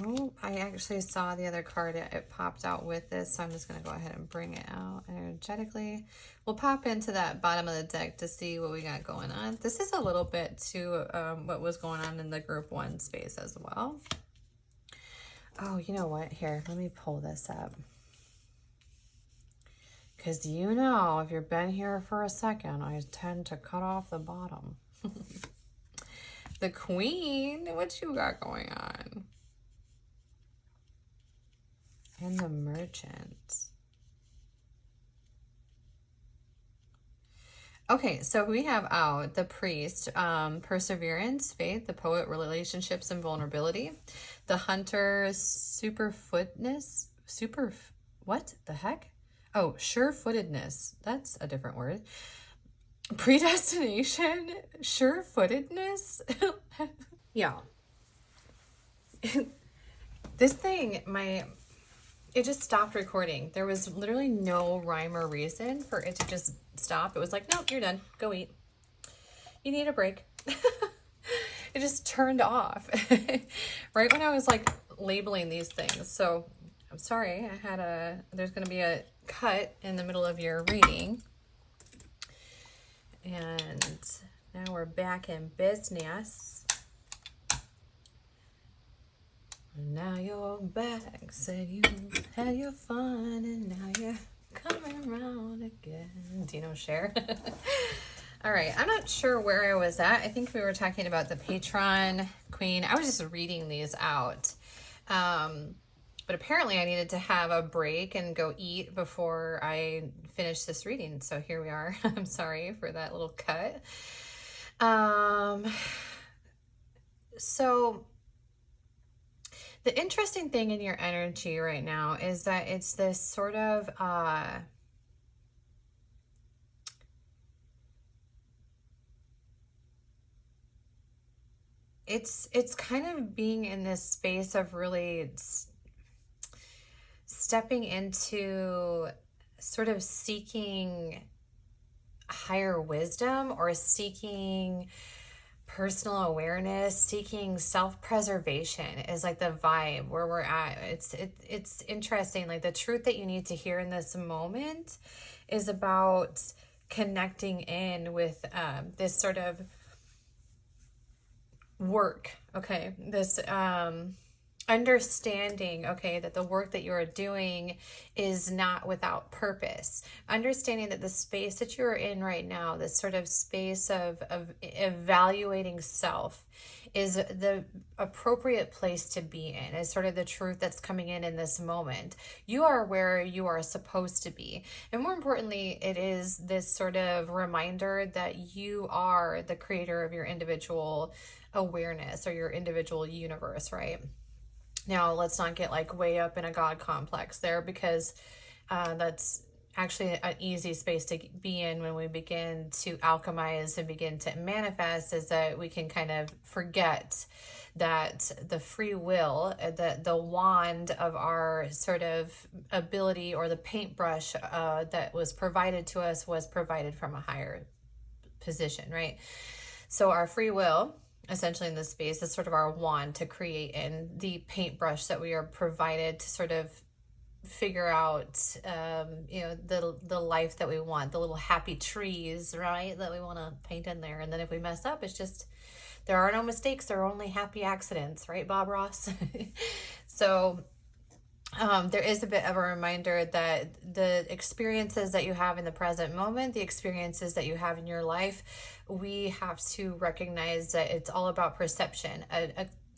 Oh, I actually saw the other card. It popped out with this, so I'm just going to go ahead and bring it out energetically. We'll pop into that bottom of the deck to see what we got going on. This is a little bit to what was going on in the group 1 space as well. Oh, you know what? Here, let me pull this up. Because you know, if you've been here for a second, I tend to cut off the bottom. The Queen, what you got going on? And the Merchant. Okay, so we have out the Priest, perseverance, faith, the Poet, relationships and vulnerability, the Hunter, what the heck? Oh, sure-footedness. That's a different word. Predestination, sure-footedness. Yeah. This thing, it just stopped recording. There was literally no rhyme or reason for it to just stop. It was like, nope, you're done. Go eat. You need a break. It just turned off right when I was like labeling these things. So I'm sorry. There's going to be a cut in the middle of your reading. And now we're back in business. Now you're back, said you had your fun, and now you're coming around again. Do you know Cher? All right, I'm not sure where I was at. I think we were talking about the Patron Queen. I was just reading these out. But apparently I needed to have a break and go eat before I finish this reading. So here we are. I'm sorry for that little cut. So the interesting thing in your energy right now is that it's this sort of it's kind of being in this space of really stepping into sort of seeking higher wisdom or seeking personal awareness, seeking self-preservation is like the vibe where we're at. It's interesting. Like the truth that you need to hear in this moment is about connecting in with this sort of work. Okay. This understanding, okay, that the work that you are doing is not without purpose. Understanding that the space that you're in right now, this sort of space of evaluating self, is the appropriate place to be in, is sort of the truth that's coming in this moment. You are where you are supposed to be. And more importantly, it is this sort of reminder that you are the creator of your individual awareness or your individual universe, right? Now, let's not get like way up in a God complex there, because that's actually an easy space to be in when we begin to alchemize and begin to manifest, is that we can kind of forget that the free will, the wand of our sort of ability, or the paintbrush that was provided to us, was provided from a higher position, right? So our free will, essentially in this space, is sort of our wand to create, and the paintbrush that we are provided to sort of figure out, you know, the life that we want, the little happy trees, right, that we want to paint in there. And then if we mess up, it's just, there are no mistakes, there are only happy accidents, right, Bob Ross? So there is a bit of a reminder that the experiences that you have in the present moment, the experiences that you have in your life, we have to recognize that it's all about perception.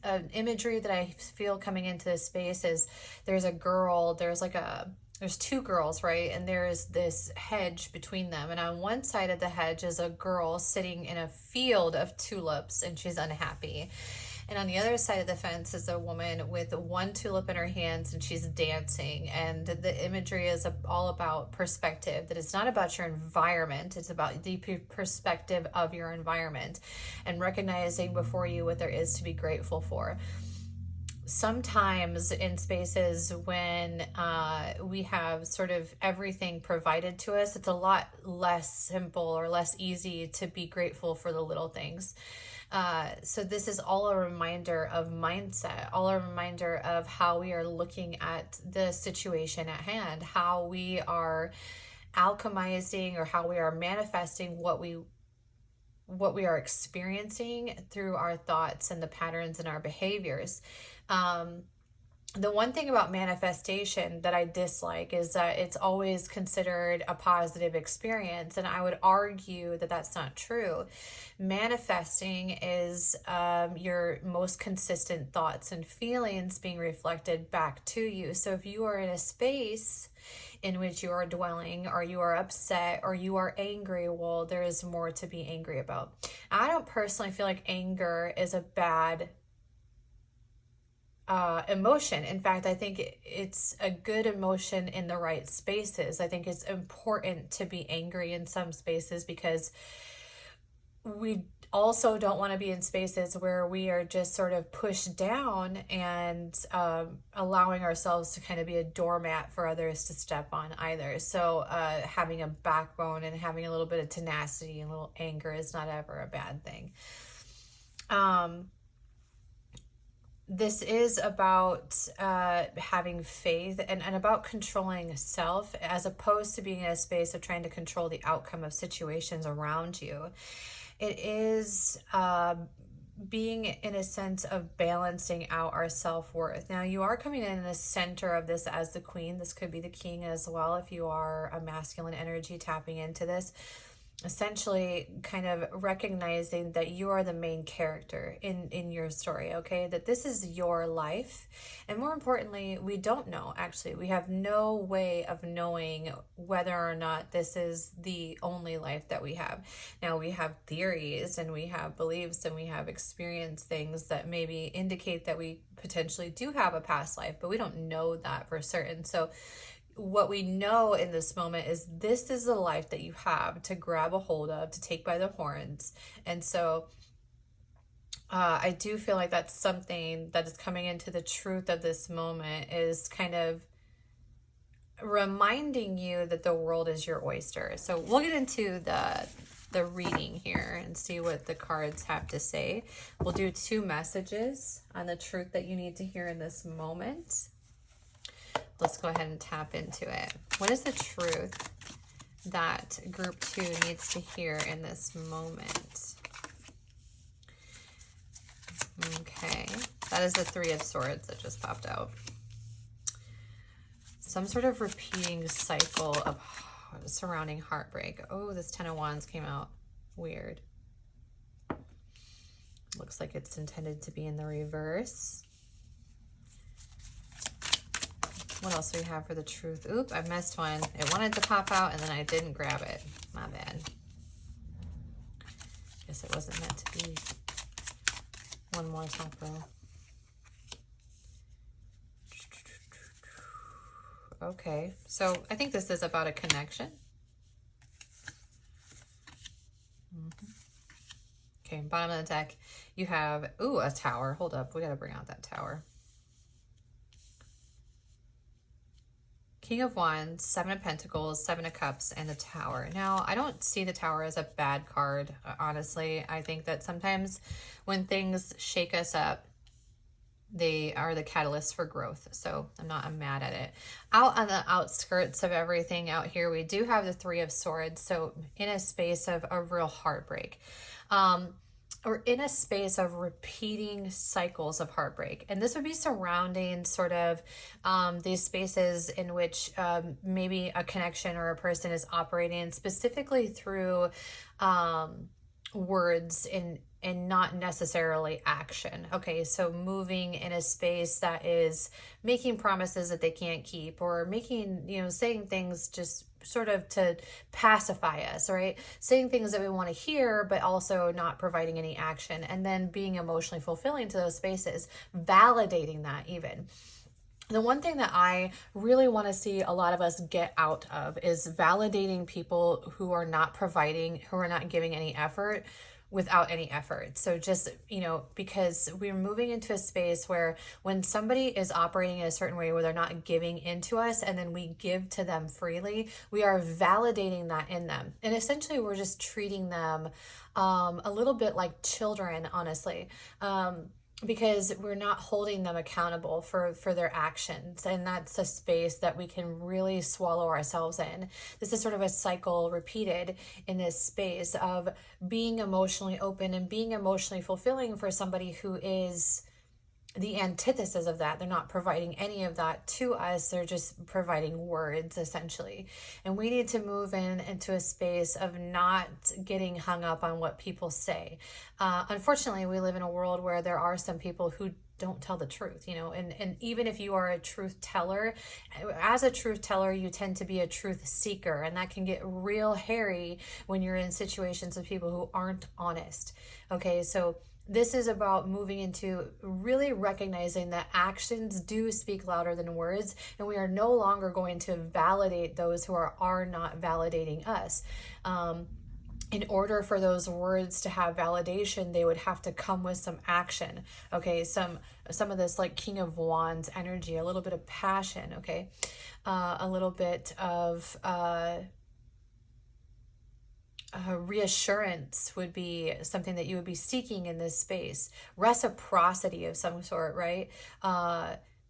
An imagery that I feel coming into this space is there's a girl, there's two girls, right? And there's this hedge between them. And on one side of the hedge is a girl sitting in a field of tulips and she's unhappy. And on the other side of the fence is a woman with one tulip in her hands and she's dancing. And the imagery is all about perspective, that it's not about your environment, it's about the perspective of your environment and recognizing before you what there is to be grateful for. Sometimes in spaces when we have sort of everything provided to us, it's a lot less simple or less easy to be grateful for the little things. So this is all a reminder of mindset, all a reminder of how we are looking at the situation at hand, how we are alchemizing or how we are manifesting what we are experiencing through our thoughts and the patterns in our behaviors. The one thing about manifestation that I dislike is that it's always considered a positive experience. And I would argue that that's not true. Manifesting is your most consistent thoughts and feelings being reflected back to you. So if you are in a space in which you are dwelling or you are upset or you are angry, well, there is more to be angry about. I don't personally feel like anger is a bad emotion. In fact, I think it's a good emotion in the right spaces. I think it's important to be angry in some spaces because we also don't want to be in spaces where we are just sort of pushed down and allowing ourselves to kind of be a doormat for others to step on either. So having a backbone and having a little bit of tenacity and a little anger is not ever a bad thing. This is about having faith and about controlling self as opposed to being in a space of trying to control the outcome of situations around you. It is being in a sense of balancing out our self-worth. Now, you are coming in the center of this as the queen. This could be the king as well if you are a masculine energy tapping into this. Essentially kind of recognizing that you are the main character in your story, okay? That this is your life. And more importantly, we don't know, actually. We have no way of knowing whether or not this is the only life that we have. Now, we have theories and we have beliefs and we have experienced things that maybe indicate that we potentially do have a past life, but we don't know that for certain. So what we know in this moment is this is the life that you have to grab a hold of, to take by the horns. And so I do feel like that's something that is coming into the truth of this moment, is kind of reminding you that the world is your oyster. So we'll get into the reading here and see what the cards have to say. We'll do 2 messages on the truth that you need to hear in this moment. Let's go ahead and tap into it. What is the truth that group 2 needs to hear in this moment? Okay, that is the 3 of Swords that just popped out. Some sort of repeating cycle of surrounding heartbreak. Oh, this 10 of Wands came out weird. Looks like it's intended to be in the reverse. What else do we have for the truth? Oop, I missed one. It wanted to pop out and then I didn't grab it. My bad. Guess it wasn't meant to be. One more top row. Okay, so I think this is about a connection. Okay, bottom of the deck, you have, ooh, a tower. Hold up, we gotta bring out that tower. King of Wands, 7 of Pentacles, 7 of Cups, and the Tower. Now, I don't see the Tower as a bad card, honestly. I think that sometimes when things shake us up, they are the catalyst for growth. So I'm mad at it. Out on the outskirts of everything out here, we do have the Three of Swords. So in a space of a real heartbreak. Or in a space of repeating cycles of heartbreak. And this would be surrounding sort of these spaces in which maybe a connection or a person is operating specifically through words and not necessarily action. Okay, so moving in a space that is making promises that they can't keep, or making, saying things just sort of to pacify us, right? Saying things that we want to hear, but also not providing any action, and then being emotionally fulfilling to those spaces, validating that even. The one thing that I really want to see a lot of us get out of is validating people who are not providing, who are not giving any effort without any effort. So just, because we're moving into a space where when somebody is operating in a certain way where they're not giving into us and then we give to them freely, we are validating that in them. And essentially we're just treating them a little bit like children, honestly. Because we're not holding them accountable for their actions. And that's a space that we can really swallow ourselves in. This is sort of a cycle repeated in this space of being emotionally open and being emotionally fulfilling for somebody who is the antithesis of that. They're not providing any of that to us. They're just providing words, essentially. And we need to move into a space of not getting hung up on what people say. Unfortunately, we live in a world where there are some people who don't tell the truth, and even if you are a truth teller, as a truth teller, you tend to be a truth seeker, and that can get real hairy when you're in situations with people who aren't honest. Okay, so this is about moving into really recognizing that actions do speak louder than words, and we are no longer going to validate those who are not validating us. In order for those words to have validation, they would have to come with some action. Okay, some of this like King of Wands energy, a little bit of passion. Okay, a little bit of reassurance would be something that you would be seeking in this space. Reciprocity of some sort, right?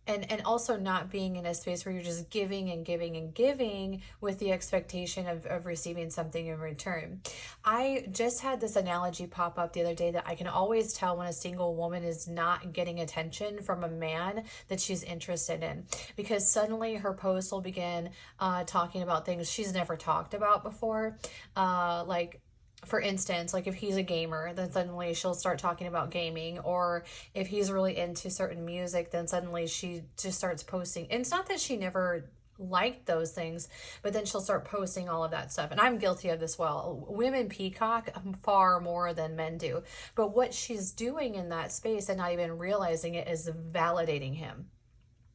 And also not being in a space where you're just giving and giving and giving with the expectation of receiving something in return. I just had this analogy pop up the other day that I can always tell when a single woman is not getting attention from a man that she's interested in, because suddenly her post will begin talking about things she's never talked about before, like, for instance, like if he's a gamer, then suddenly she'll start talking about gaming. Or if he's really into certain music, then suddenly she just starts posting. And it's not that she never liked those things, but then she'll start posting all of that stuff. And I'm guilty of this. Well, women peacock far more than men do. But what she's doing in that space and not even realizing it is validating him.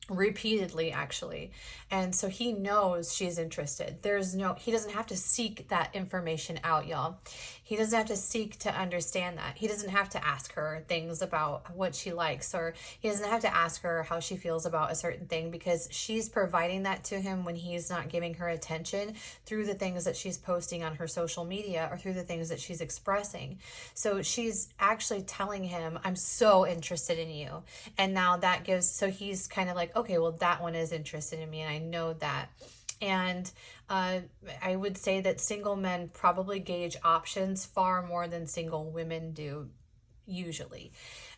Repeatedly, actually. And so he knows she's interested. He doesn't have to seek that information out, y'all. He doesn't have to seek to understand that. He doesn't have to ask her things about what she likes, or he doesn't have to ask her how she feels about a certain thing, because she's providing that to him when he's not giving her attention through the things that she's posting on her social media or through the things that she's expressing. So she's actually telling him, I'm so interested in you. And now so he's kind of like, okay, well, that one is interested in me, and I know that. And I would say that single men probably gauge options far more than single women do, usually,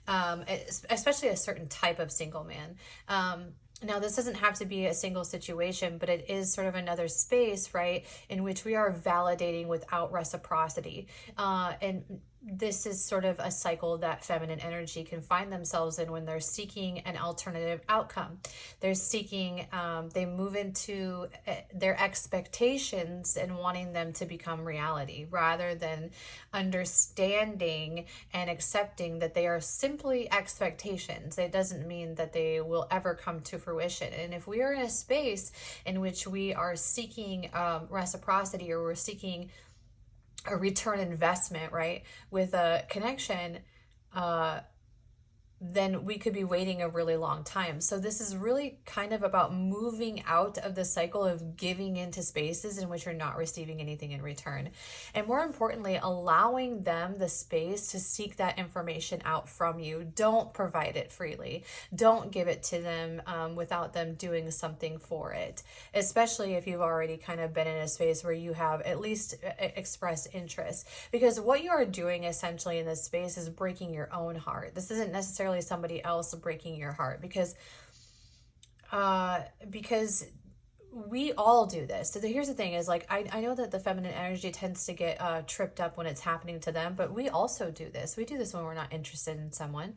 especially a certain type of single man. Now, this doesn't have to be a single situation, but it is sort of another space, right, in which we are validating without reciprocity. And this is sort of a cycle that feminine energy can find themselves in when they're seeking an alternative outcome. They're seeking, they move into their expectations and wanting them to become reality, rather than understanding and accepting that they are simply expectations. It doesn't mean that they will ever come to fruition. And if we are in a space in which we are seeking reciprocity, or we're seeking a return investment, right, with a connection, then we could be waiting a really long time. So this is really kind of about moving out of the cycle of giving into spaces in which you're not receiving anything in return. And more importantly, allowing them the space to seek that information out from you. Don't provide it freely. Don't give it to them without them doing something for it, especially if you've already kind of been in a space where you have at least expressed interest. Because what you are doing essentially in this space is breaking your own heart. This isn't necessarily somebody else breaking your heart, because we all do this. So here's the thing is, like, I know that the feminine energy tends to get tripped up when it's happening to them, but we also do this. We do this when we're not interested in someone.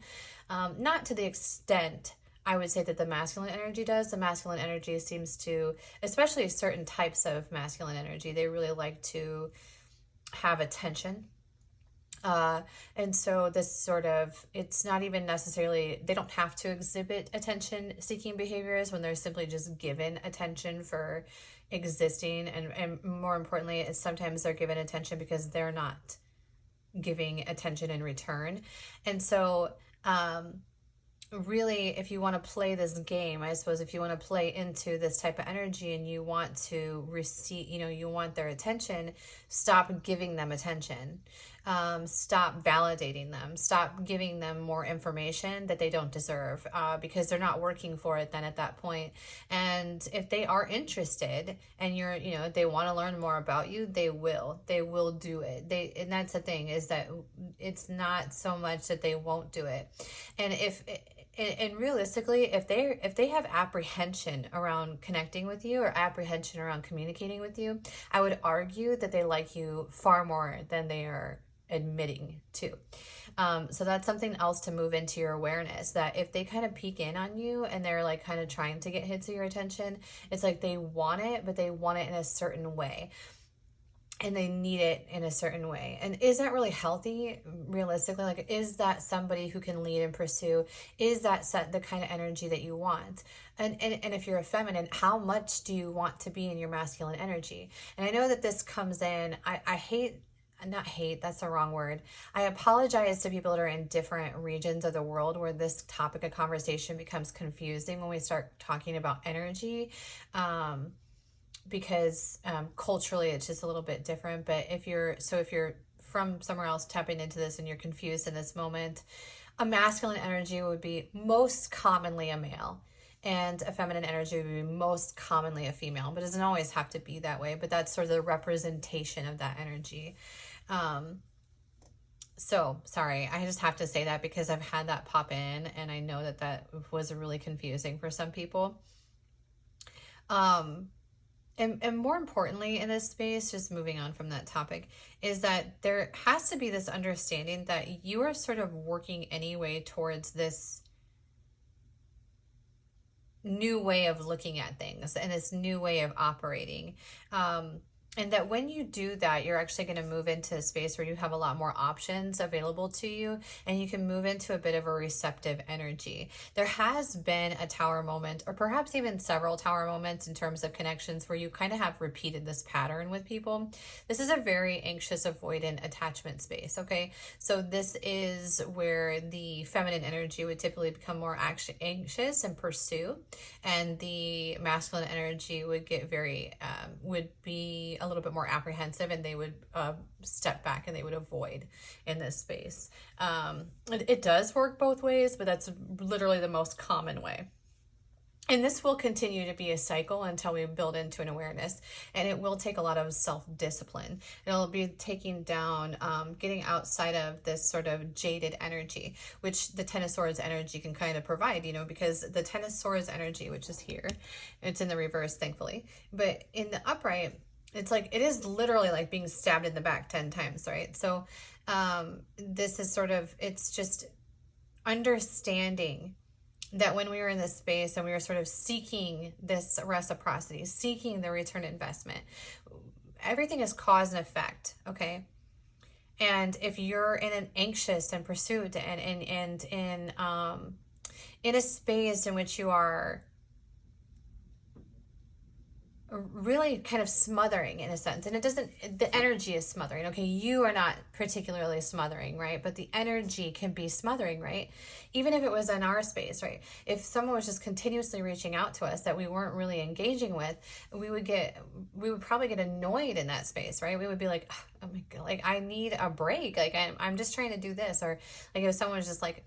Not to the extent I would say that the masculine energy does. The masculine energy seems to, especially certain types of masculine energy, they really like to have attention. And so this sort of, it's not even necessarily, they don't have to exhibit attention seeking behaviors when they're simply just given attention for existing. And more importantly, it's sometimes they're given attention because they're not giving attention in return. And so, really, if you want to play this game, I suppose, if you want to play into this type of energy and you want to receive, you want their attention, stop giving them attention. Stop validating them. Stop giving them more information that they don't deserve, because they're not working for it then at that point. And if they are interested and they want to learn more about you, they will do it. And that's the thing, is that it's not so much that they won't do it. And realistically, if they have apprehension around connecting with you or apprehension around communicating with you, I would argue that they like you far more than they are admitting to. So that's something else to move into your awareness, that if they kind of peek in on you and they're like kind of trying to get hits of your attention, it's like they want it, but they want it in a certain way. And they need it in a certain way. And is that really healthy, realistically? Like, is that somebody who can lead and pursue? Is that the kind of energy that you want? And if you're a feminine, how much do you want to be in your masculine energy? And I know that this comes in, not hate, that's the wrong word. I apologize to people that are in different regions of the world where this topic of conversation becomes confusing when we start talking about energy. Because culturally it's just a little bit different. But if you're from somewhere else tapping into this and you're confused in this moment, a masculine energy would be most commonly a male, and a feminine energy would be most commonly a female. But it doesn't always have to be that way, but that's sort of the representation of that energy. So sorry, I just have to say that because I've had that pop in, and I know that was really confusing for some people. And more importantly in this space, just moving on from that topic, is that there has to be this understanding that you are sort of working anyway towards this new way of looking at things and this new way of operating. And that when you do that, you're actually going to move into a space where you have a lot more options available to you, and you can move into a bit of a receptive energy. There has been a tower moment, or perhaps even several tower moments in terms of connections, where you kind of have repeated this pattern with people. This is a very anxious, avoidant attachment space, okay? So this is where the feminine energy would typically become more anxious and pursue, and the masculine energy would get would be a little bit more apprehensive, and they would step back and they would avoid in this space. It does work both ways, but that's literally the most common way. And this will continue to be a cycle until we build into an awareness, and it will take a lot of self-discipline. It'll be taking down, getting outside of this sort of jaded energy, which the Ten of Swords energy can kind of provide, because the Ten of Swords energy, which is here, it's in the reverse, thankfully, but in the upright, it's like, it is literally like being stabbed in the back 10 times, right? So this is sort of, it's just understanding that when we were in this space and we were sort of seeking this reciprocity, seeking the return investment, everything is cause and effect, okay? And if you're in an anxious and pursuit and in a space in which you are really kind of smothering in a sense. And it doesn't, the energy is smothering. Okay, you are not particularly smothering, right? But the energy can be smothering, right? Even if it was in our space, right? If someone was just continuously reaching out to us that we weren't really engaging with, we would probably get annoyed in that space, right? We would be like, oh my God, like I need a break. Like I'm just trying to do this. Or like if someone was just like,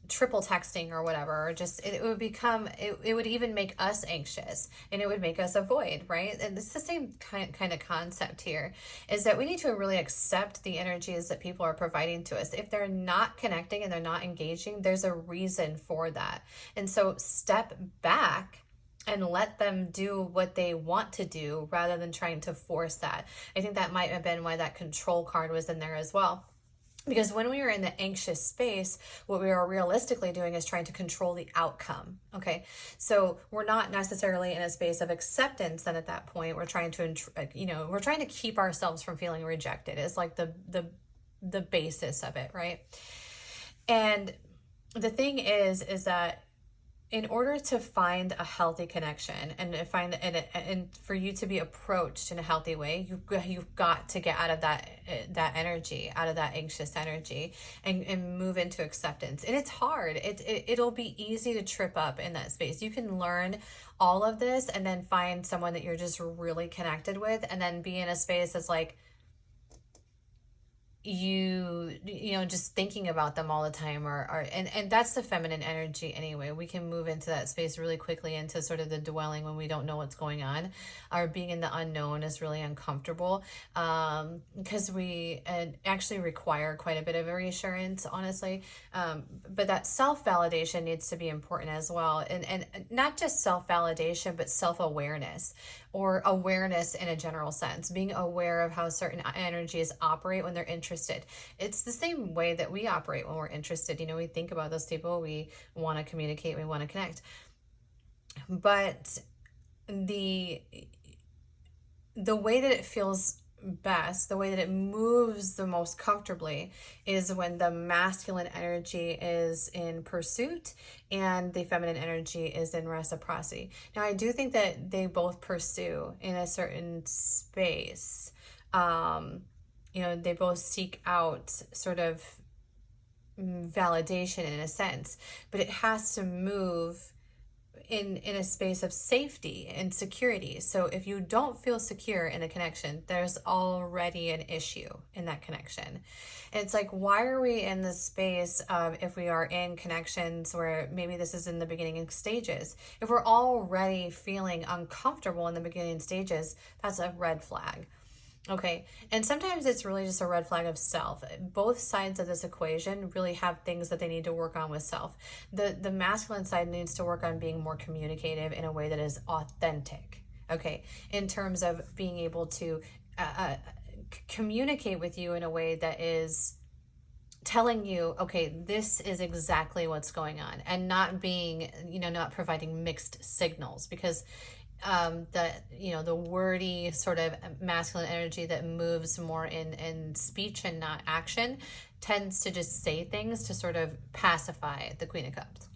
triple texting or whatever, or just it would become it would even make us anxious, and it would make us avoid, right? And it's the same kind of concept here, is that we need to really accept the energies that people are providing to us. If they're not connecting and they're not engaging, there's a reason for that. And so step back and let them do what they want to do rather than trying to force that. I think that might have been why that control card was in there as well. Because when we are in the anxious space, what we are realistically doing is trying to control the outcome, okay? So we're not necessarily in a space of acceptance then at that point. We're trying to, we're trying to keep ourselves from feeling rejected. It's like the basis of it, right? And the thing is that in order to find a healthy connection and for you to be approached in a healthy way, you've got to get out of that energy, out of that anxious energy, and move into acceptance. And it's hard. It'll be easy to trip up in that space. You can learn all of this and then find someone that you're just really connected with, and then be in a space that's like, just thinking about them all the time, and that's the feminine energy anyway. We can move into that space really quickly, into sort of the dwelling when we don't know what's going on. Our being in the unknown is really uncomfortable, because we actually require quite a bit of reassurance, honestly. But that self-validation needs to be important as well, and not just self-validation, but self-awareness, or awareness in a general sense, being aware of how certain energies operate when they're interested. It's the same way that we operate when we're interested. We think about those people, we want to communicate, we want to connect. But the way that it feels best, the way that it moves the most comfortably, is when the masculine energy is in pursuit and the feminine energy is in reciprocity. Now, I do think that they both pursue in a certain space. They both seek out sort of validation in a sense, but it has to move in a space of safety and security. So if you don't feel secure in a connection, there's already an issue in that connection. And it's like, why are we in the space of, if we are in connections where maybe this is in the beginning stages, if we're already feeling uncomfortable in the beginning stages, that's a red flag. Okay, and sometimes it's really just a red flag of self. Both sides of this equation really have things that they need to work on with self. The masculine side needs to work on being more communicative in a way that is authentic, okay, in terms of being able to communicate with you in a way that is telling you, okay, this is exactly what's going on, and not being, not providing mixed signals, because the wordy sort of masculine energy that moves more in speech and not action tends to just say things to sort of pacify the Queen of Cups.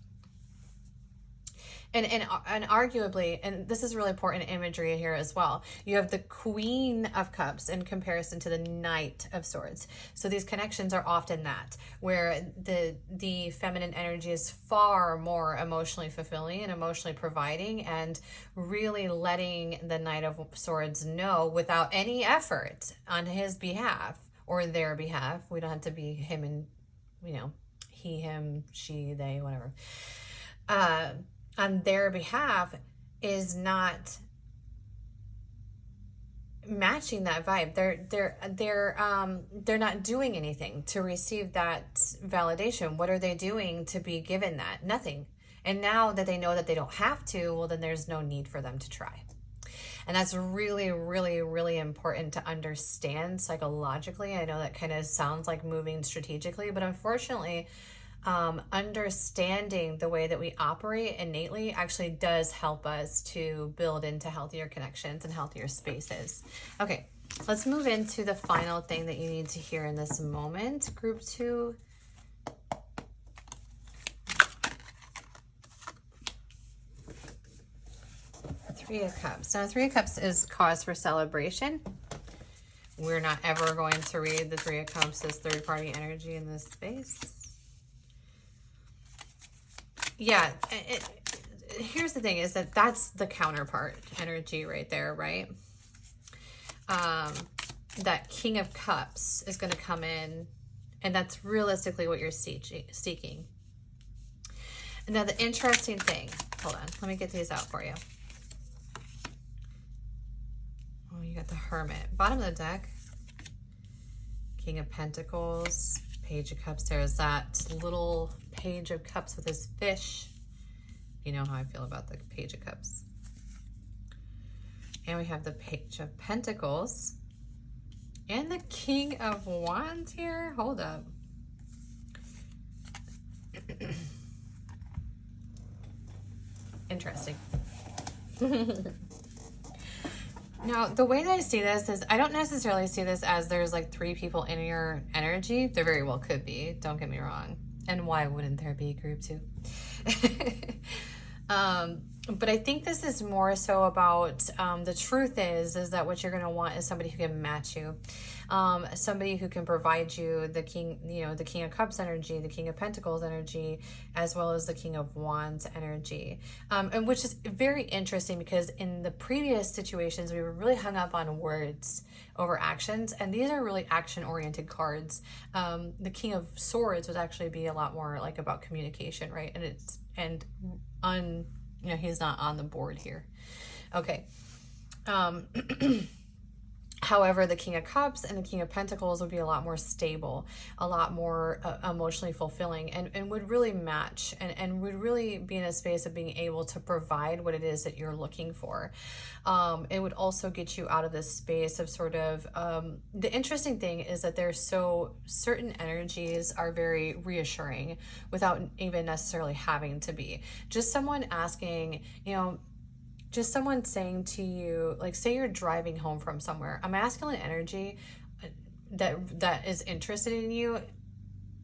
And arguably, and this is really important imagery here as well, you have the Queen of Cups in comparison to the Knight of Swords. So these connections are often that, where the feminine energy is far more emotionally fulfilling and emotionally providing, and really letting the Knight of Swords know without any effort on his behalf or their behalf. We don't have to be him and, he, him, she, they, whatever. On their behalf, is not matching that vibe. They're not doing anything to receive that validation. What are they doing to be given that? Nothing. And now that they know that they don't have to, well, then there's no need for them to try. And that's really, really, really important to understand psychologically. I know that kind of sounds like moving strategically, but unfortunately, understanding the way that we operate innately actually does help us to build into healthier connections and healthier spaces. Okay, let's move into the final thing that you need to hear in this moment. Group 2. Three of Cups. Now, Three of Cups is cause for celebration. We're not ever going to read the Three of Cups as third-party energy in this space. Yeah, here's the thing, is that that's the counterpart energy right there, right? That King of Cups is going to come in, and that's realistically what you're seeking. Now, the interesting thing, hold on, let me get these out for you. Oh, you got the Hermit. Bottom of the deck, King of Pentacles, Page of Cups. There's that little Page of Cups with his fish. You know how I feel about the Page of Cups. And we have the Page of Pentacles. And the King of Wands here. Hold up. Interesting. Now, the way that I see this is I don't necessarily see this as there's like three people in your energy. There very well could be. Don't get me wrong. And why wouldn't there be a group too? But I think this is more so about the truth is that what you're going to want is somebody who can match you, somebody who can provide you the King, the King of Cups energy, the King of Pentacles energy, as well as the King of Wands energy, and which is very interesting because in the previous situations we were really hung up on words over actions, and these are really action-oriented cards. The King of Swords would actually be a lot more like about communication, right? And he's not on the board here. Okay. However, the King of Cups and the King of Pentacles would be a lot more stable, a lot more emotionally fulfilling, and would really match and would really be in a space of being able to provide what it is that you're looking for. It would also get you out of this space of sort of, the interesting thing is that certain energies are very reassuring without even necessarily having to be. Just someone asking, just someone saying to you, like say you're driving home from somewhere, a masculine energy that is interested in you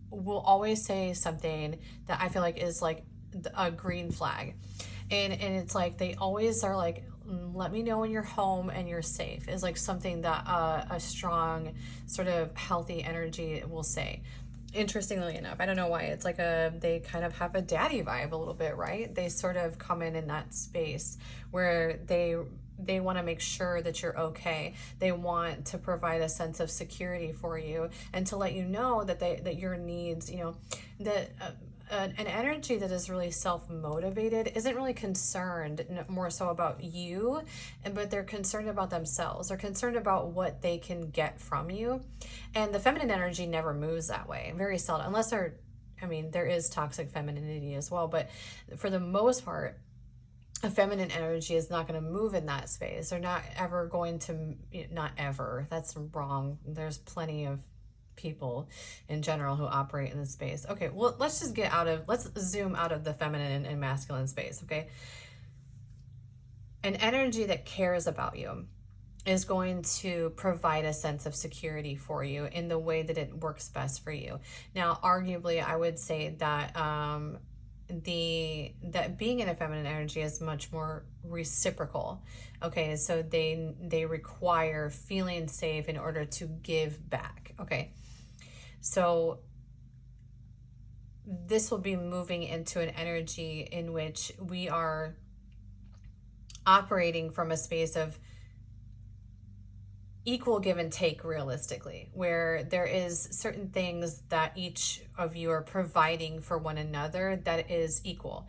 will always say something that I feel like is like a green flag. And it's like, they always are like, let me know when you're home and you're safe, is like something that a strong sort of healthy energy will say. Interestingly enough, I don't know why, it's like they kind of have a daddy vibe a little bit, right? They sort of come in that space where they want to make sure that you're okay. They want to provide a sense of security for you and to let you know that your needs, that an energy that is really self-motivated isn't really concerned more so about you, but they're concerned about themselves. They're concerned about what they can get from you. And the feminine energy never moves that way, very seldom, unless there is toxic femininity as well. But for the most part, a feminine energy is not going to move in that space. They're not ever going to, not ever, that's wrong. There's plenty of people in general who operate in this space. Okay, well, let's zoom out of the feminine and masculine space, okay? An energy that cares about you is going to provide a sense of security for you in the way that it works best for you. Now, arguably, I would say that that being in a feminine energy is much more reciprocal. Okay, so they require feeling safe in order to give back. Okay, so this will be moving into an energy in which we are operating from a space of equal give and take, realistically, where there is certain things that each of you are providing for one another that is equal.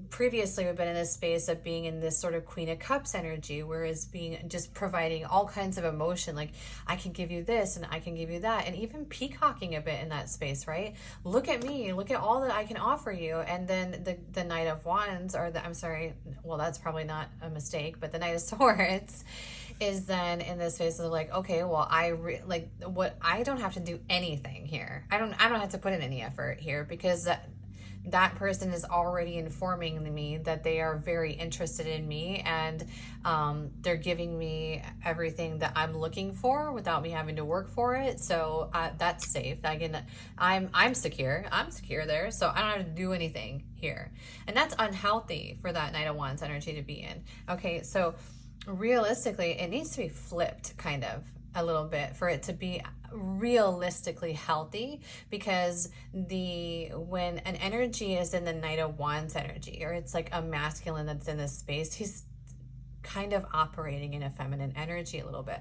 Previously, we've been in this space of being in this sort of Queen of Cups energy, whereas being just providing all kinds of emotion, like I can give you this and I can give you that, and even peacocking a bit in that space, right? Look at me, look at all that I can offer you. And then the Knight of Wands, that's probably not a mistake, but the Knight of Swords is then in this phase of like, okay, well, I don't have to do anything here. I don't have to put in any effort here, because that person is already informing me that they are very interested in me, and they're giving me everything that I'm looking for without me having to work for it. So that's safe. I'm secure. I'm secure there, so I don't have to do anything here. And that's unhealthy for that Knight of Wands energy to be in. Okay, so realistically, it needs to be flipped kind of a little bit for it to be realistically healthy, because when an energy is in the Knight of Wands energy, or it's like a masculine that's in this space, he's kind of operating in a feminine energy a little bit,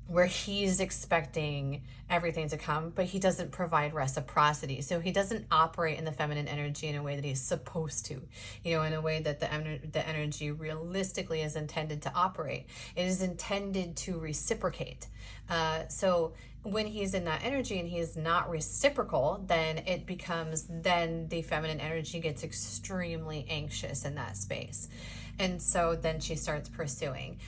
where he's expecting everything to come, but he doesn't provide reciprocity. So he doesn't operate in the feminine energy in a way that he's supposed to, in a way that the energy realistically is intended to operate. It is intended to reciprocate. So when he's in that energy and he's not reciprocal, then the feminine energy gets extremely anxious in that space. And so then she starts pursuing.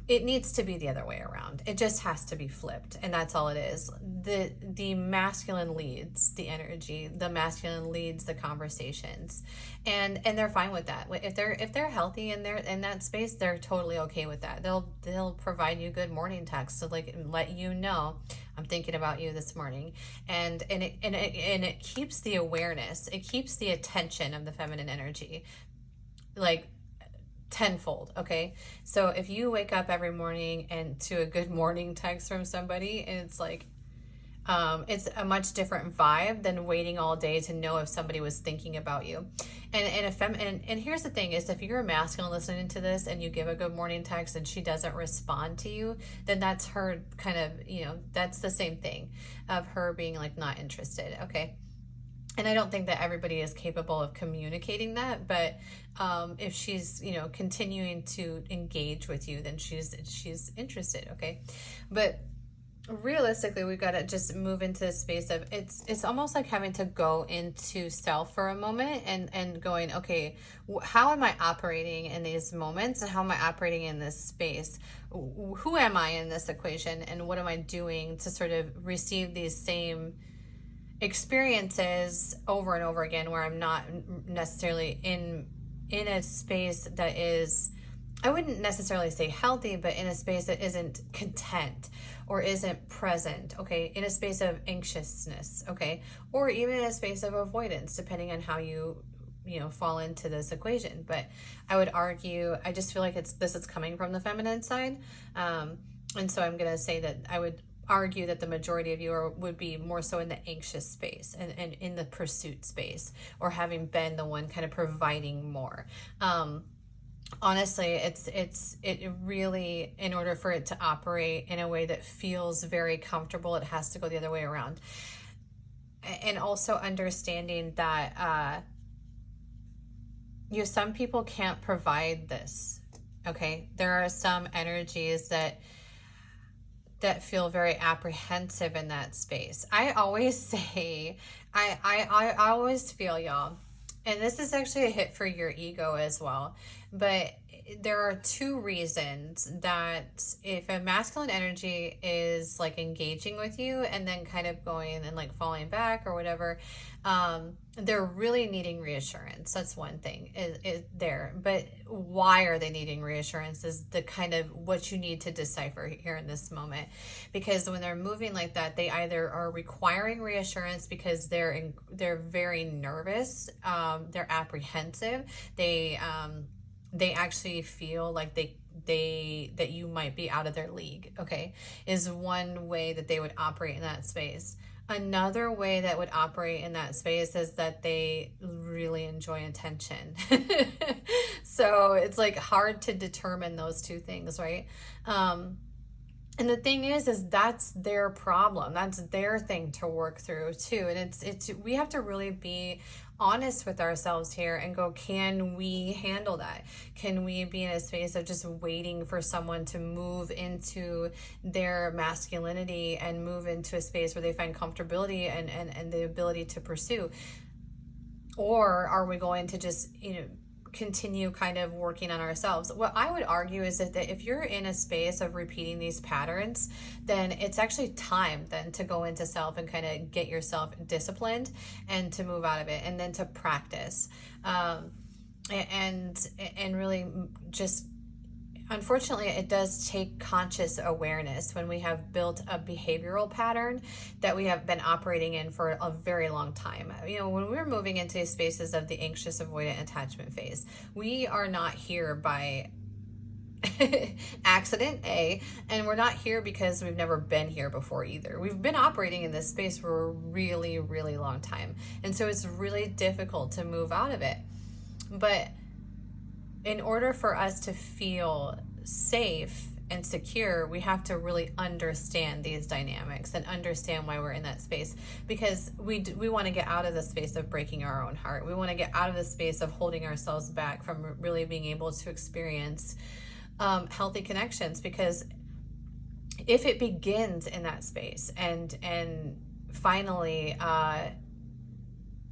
It needs to be the other way around. It just has to be flipped. And that's all it is. The masculine leads the energy. The masculine leads the conversations. And they're fine with that. If they're healthy in that space, they're totally okay with that. They'll provide you good morning texts to let you know, I'm thinking about you this morning. And it keeps the awareness. It keeps the attention of the feminine energy tenfold. Okay, so if you wake up every morning and to a good morning text from somebody, and it's it's a much different vibe than waiting all day to know if somebody was thinking about you. And here's the thing is, if you're a masculine listening to this and you give a good morning text and she doesn't respond to you, then that's her kind of, that's the same thing of her being not interested. Okay. And I don't think that everybody is capable of communicating that, but if she's, continuing to engage with you, then she's interested, okay? But realistically, we've got to just move into the space of it's almost like having to go into self for a moment and going, okay, how am I operating in these moments, and how am I operating in this space? Who am I in this equation, and what am I doing to sort of receive these same experiences over and over again, where I'm not necessarily in a space that is, I wouldn't necessarily say healthy, but in a space that isn't content or isn't present, okay, in a space of anxiousness, okay, or even in a space of avoidance, depending on how you fall into this equation. But I would argue, I just feel like this is coming from the feminine side, and so I'm gonna say that I would argue that the majority of you would be more so in the anxious space and in the pursuit space, or having been the one kind of providing more. Honestly, it really, in order for it to operate in a way that feels very comfortable, it has to go the other way around. And also understanding that some people can't provide this. Okay, there are some energies that feel very apprehensive in that space. I always say, I always feel, y'all, and this is actually a hit for your ego as well, but there are two reasons that if a masculine energy is engaging with you and then kind of going and falling back or whatever, they're really needing reassurance. That's one thing is there. But why are they needing reassurance is the kind of what you need to decipher here in this moment. Because when they're moving like that, they either are requiring reassurance because they're very nervous, they're apprehensive, they actually feel like that you might be out of their league, okay, is one way that they would operate in that space. Another way that would operate in that space is that they really enjoy attention. So it's hard to determine those two things, right? And the thing is that's their problem. That's their thing to work through too. And we have to really be honest with ourselves here and go, can we handle that? Can we be in a space of just waiting for someone to move into their masculinity and move into a space where they find comfortability and the ability to pursue? Or are we going to just, continue kind of working on ourselves. What I would argue is that if you're in a space of repeating these patterns, then it's actually time then to go into self and kind of get yourself disciplined and to move out of it, and then to practice. And really just, unfortunately, it does take conscious awareness when we have built a behavioral pattern that we have been operating in for a very long time. You know, when we're moving into these spaces of the anxious avoidant attachment phase, we are not here by accident, and we're not here because we've never been here before either. We've been operating in this space for a really, really long time. And so it's really difficult to move out of it. But in order for us to feel safe and secure, we have to really understand these dynamics and understand why we're in that space, because we want to get out of the space of breaking our own heart. We want to get out of the space of holding ourselves back from really being able to experience healthy connections, because if it begins in that space and finally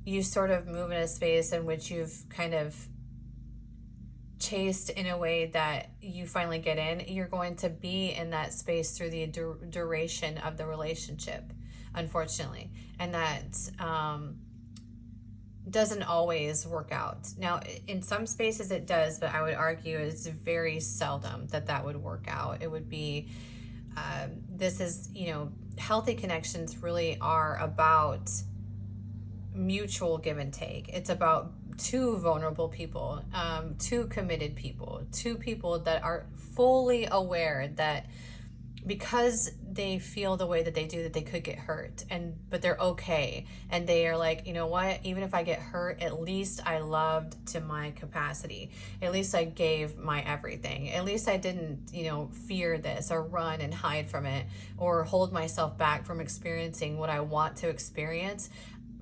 you sort of move in a space in which you've kind of chased in a way that you finally get in, you're going to be in that space through the duration of the relationship, unfortunately. And that doesn't always work out. Now, in some spaces it does, but I would argue it's very seldom that would work out. It would be, this is, you know, healthy connections really are about mutual give and take. It's about two vulnerable people, two committed people, two people that are fully aware that because they feel the way that they do, that they could get hurt, but they're okay, and they are like, you know what, even if I get hurt, at least I loved to my capacity, at least I gave my everything, at least I didn't, you know, fear this or run and hide from it or hold myself back from experiencing what I want to experience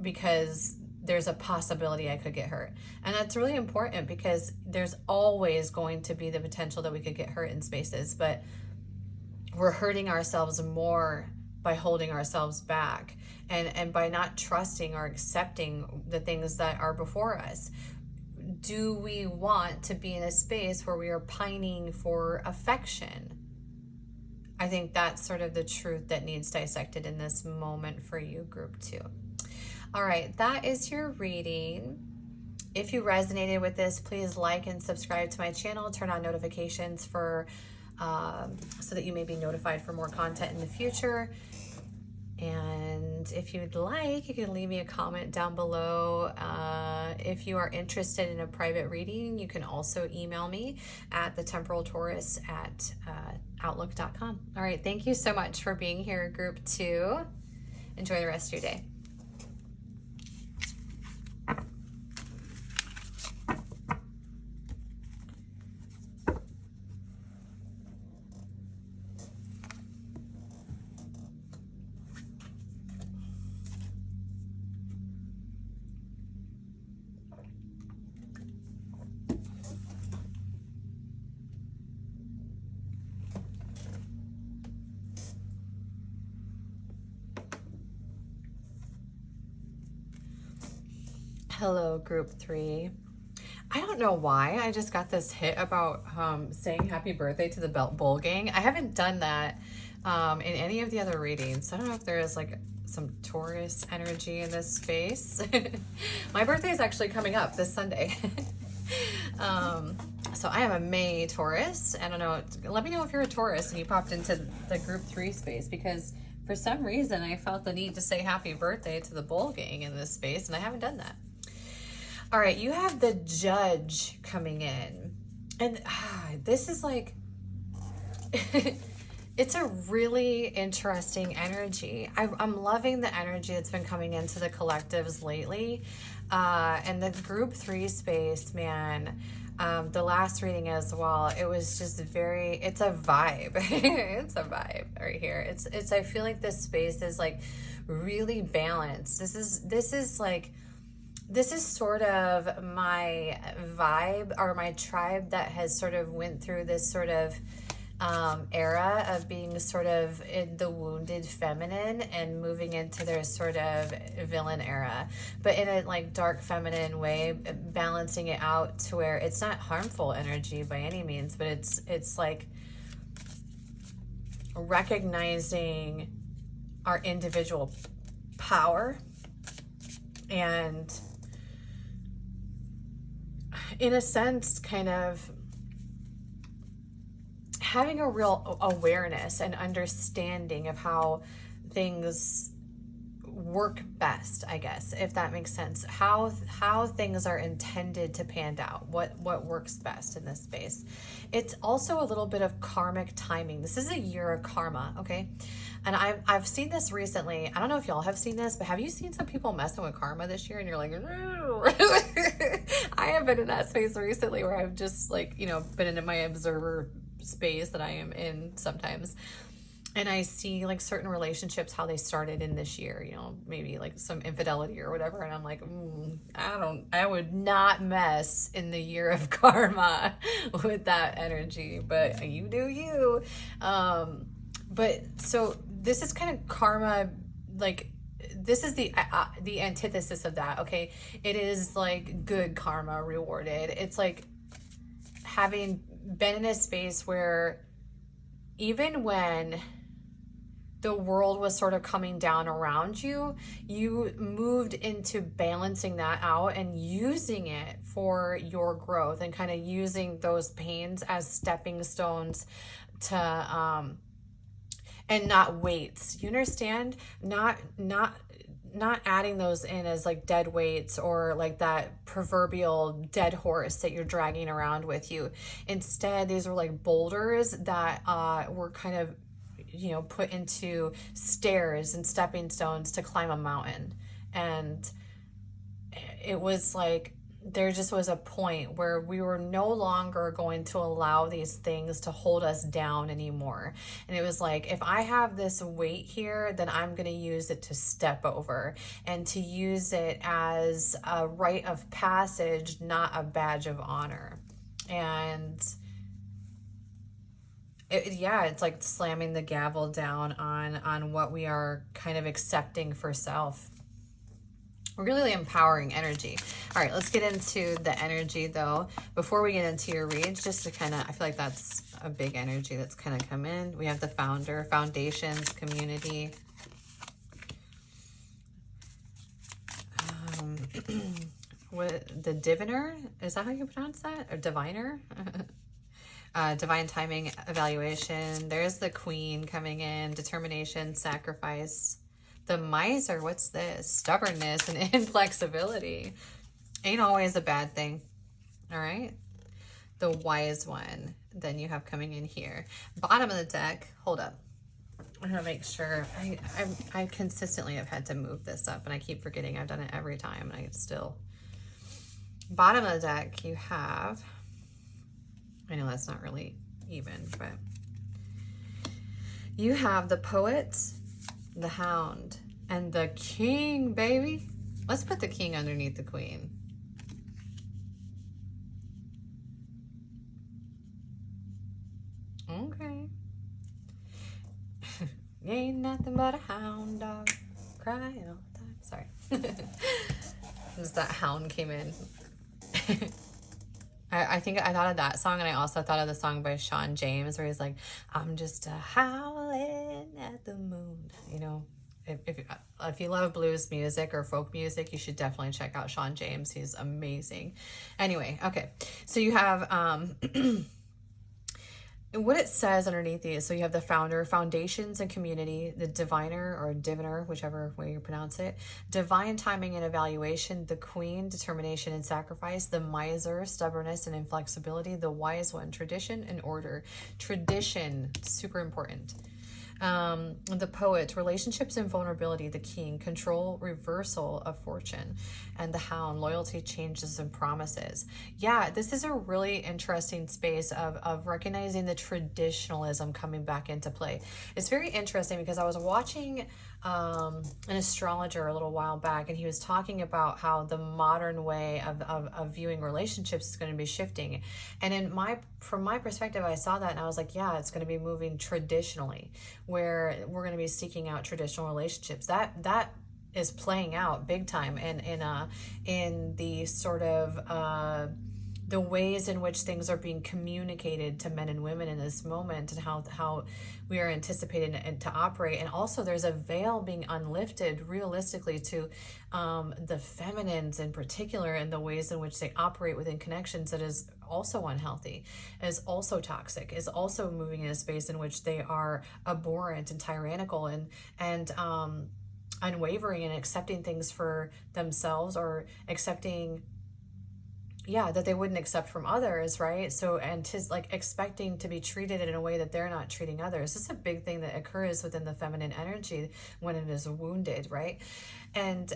because there's a possibility I could get hurt. And that's really important, because there's always going to be the potential that we could get hurt in spaces, but we're hurting ourselves more by holding ourselves back and by not trusting or accepting the things that are before us. Do we want to be in a space where we are pining for affection? I think that's sort of the truth that needs dissected in this moment for you, group 2. All right, that is your reading. If you resonated with this, please like and subscribe to my channel. Turn on notifications for so that you may be notified for more content in the future. And if you'd like, you can leave me a comment down below. If you are interested in a private reading, you can also email me at thetemporaltaurus@outlook.com. All right, thank you so much for being here, group 2. Enjoy the rest of your day. Hello, group 3. I don't know why I just got this hit about saying happy birthday to the Bowl Gang. I haven't done that in any of the other readings. So I don't know if there is like some Taurus energy in this space. My birthday is actually coming up this Sunday. So I am a May Taurus. I don't know. Let me know if you're a Taurus and you popped into the group 3 space, because for some reason I felt the need to say happy birthday to the Bowl Gang in this space, and I haven't done that. All right, you have the Judge coming in, and this is like, it's a really interesting energy. I'm loving the energy that's been coming into the collectives lately, and the group 3 space, man. The last reading as well, it was just it's a vibe. It's a vibe right here. It's I feel like this space is like really balanced. This is sort of my vibe, or my tribe that has sort of went through this sort of era of being sort of in the wounded feminine and moving into their sort of villain era, but in a like dark feminine way, balancing it out to where it's not harmful energy by any means, but it's like recognizing our individual power and, in a sense, kind of having a real awareness and understanding of how things work best, I guess, if that makes sense. How things are intended to pan out, what works best in this space. It's also a little bit of karmic timing. This is a year of karma, okay? And I've seen this recently. I don't know if y'all have seen this, but have you seen some people messing with karma this year and you're like, no. I have been in that space recently where I've just like, you know, been in my observer space that I am in sometimes. And I see like certain relationships, how they started in this year, you know, maybe like some infidelity or whatever. And I'm like, I would not mess in the year of karma with that energy, but you do you. But so this is kind of karma, like this is the antithesis of that. Okay. It is like good karma rewarded. It's like having been in a space where even when the world was sort of coming down around you, you moved into balancing that out and using it for your growth and kind of using those pains as stepping stones to, and not weights. You understand? Not adding those in as like dead weights or like that proverbial dead horse that you're dragging around with you. Instead, these were like boulders that were kind of, you know, put into stairs and stepping stones to climb a mountain. And it was like there just was a point where we were no longer going to allow these things to hold us down anymore. And it was like, if I have this weight here, then I'm going to use it to step over and to use it as a rite of passage, not a badge of honor. And it's like slamming the gavel down on what we are kind of accepting for self. Really empowering energy. All right, let's get into the energy though. Before we get into your reads, just to kind of, I feel like that's a big energy that's kind of come in. We have the founder, foundations, community. What, the diviner? Is that how you pronounce that? Or diviner? Divine timing, evaluation. There's the queen coming in, determination, sacrifice. The miser, what's this? Stubbornness and inflexibility. Ain't always a bad thing. All right. The wise one. Then you have coming in here. Bottom of the deck. Hold up. I'm going to make sure. I consistently have had to move this up, and I keep forgetting. I've done it every time, and I still. Bottom of the deck, you have. I know that's not really even, but. You have the poet, the hound, and the king, baby. Let's put the king underneath the queen. Okay. You ain't nothing but a hound dog crying all the time. Sorry. Just that hound came in. I think I thought of that song, and I also thought of the song by Sean James where he's like, I'm just a howling at the moon. You know, if you love blues music or folk music, you should definitely check out Sean James. He's amazing. Anyway, okay. So you have what it says underneath these. So you have the founder, foundations and community, the diviner or diviner, whichever way you pronounce it, divine timing and evaluation, the queen, determination and sacrifice, the miser, stubbornness and inflexibility, the wise one, tradition and order. Tradition, super important. The poet, relationships and vulnerability, the king, control, reversal of fortune, and the hound, loyalty, changes, and promises. Yeah, this is a really interesting space of recognizing the traditionalism coming back into play. It's very interesting because I was watching an astrologer a little while back, and he was talking about how the modern way of viewing relationships is going to be shifting. And from my perspective, I saw that and I was like, yeah, it's going to be moving traditionally, where we're going to be seeking out traditional relationships. That is playing out big time in the sort of the ways in which things are being communicated to men and women in this moment, and how we are anticipated and to operate. And also there's a veil being unlifted realistically to the feminines in particular, and the ways in which they operate within connections that is also unhealthy, is also toxic, is also moving in a space in which they are abhorrent and tyrannical and unwavering, and accepting things for themselves, or accepting that they wouldn't accept from others, right? So, and like expecting to be treated in a way that they're not treating others. This is a big thing that occurs within the feminine energy when it is wounded, right? And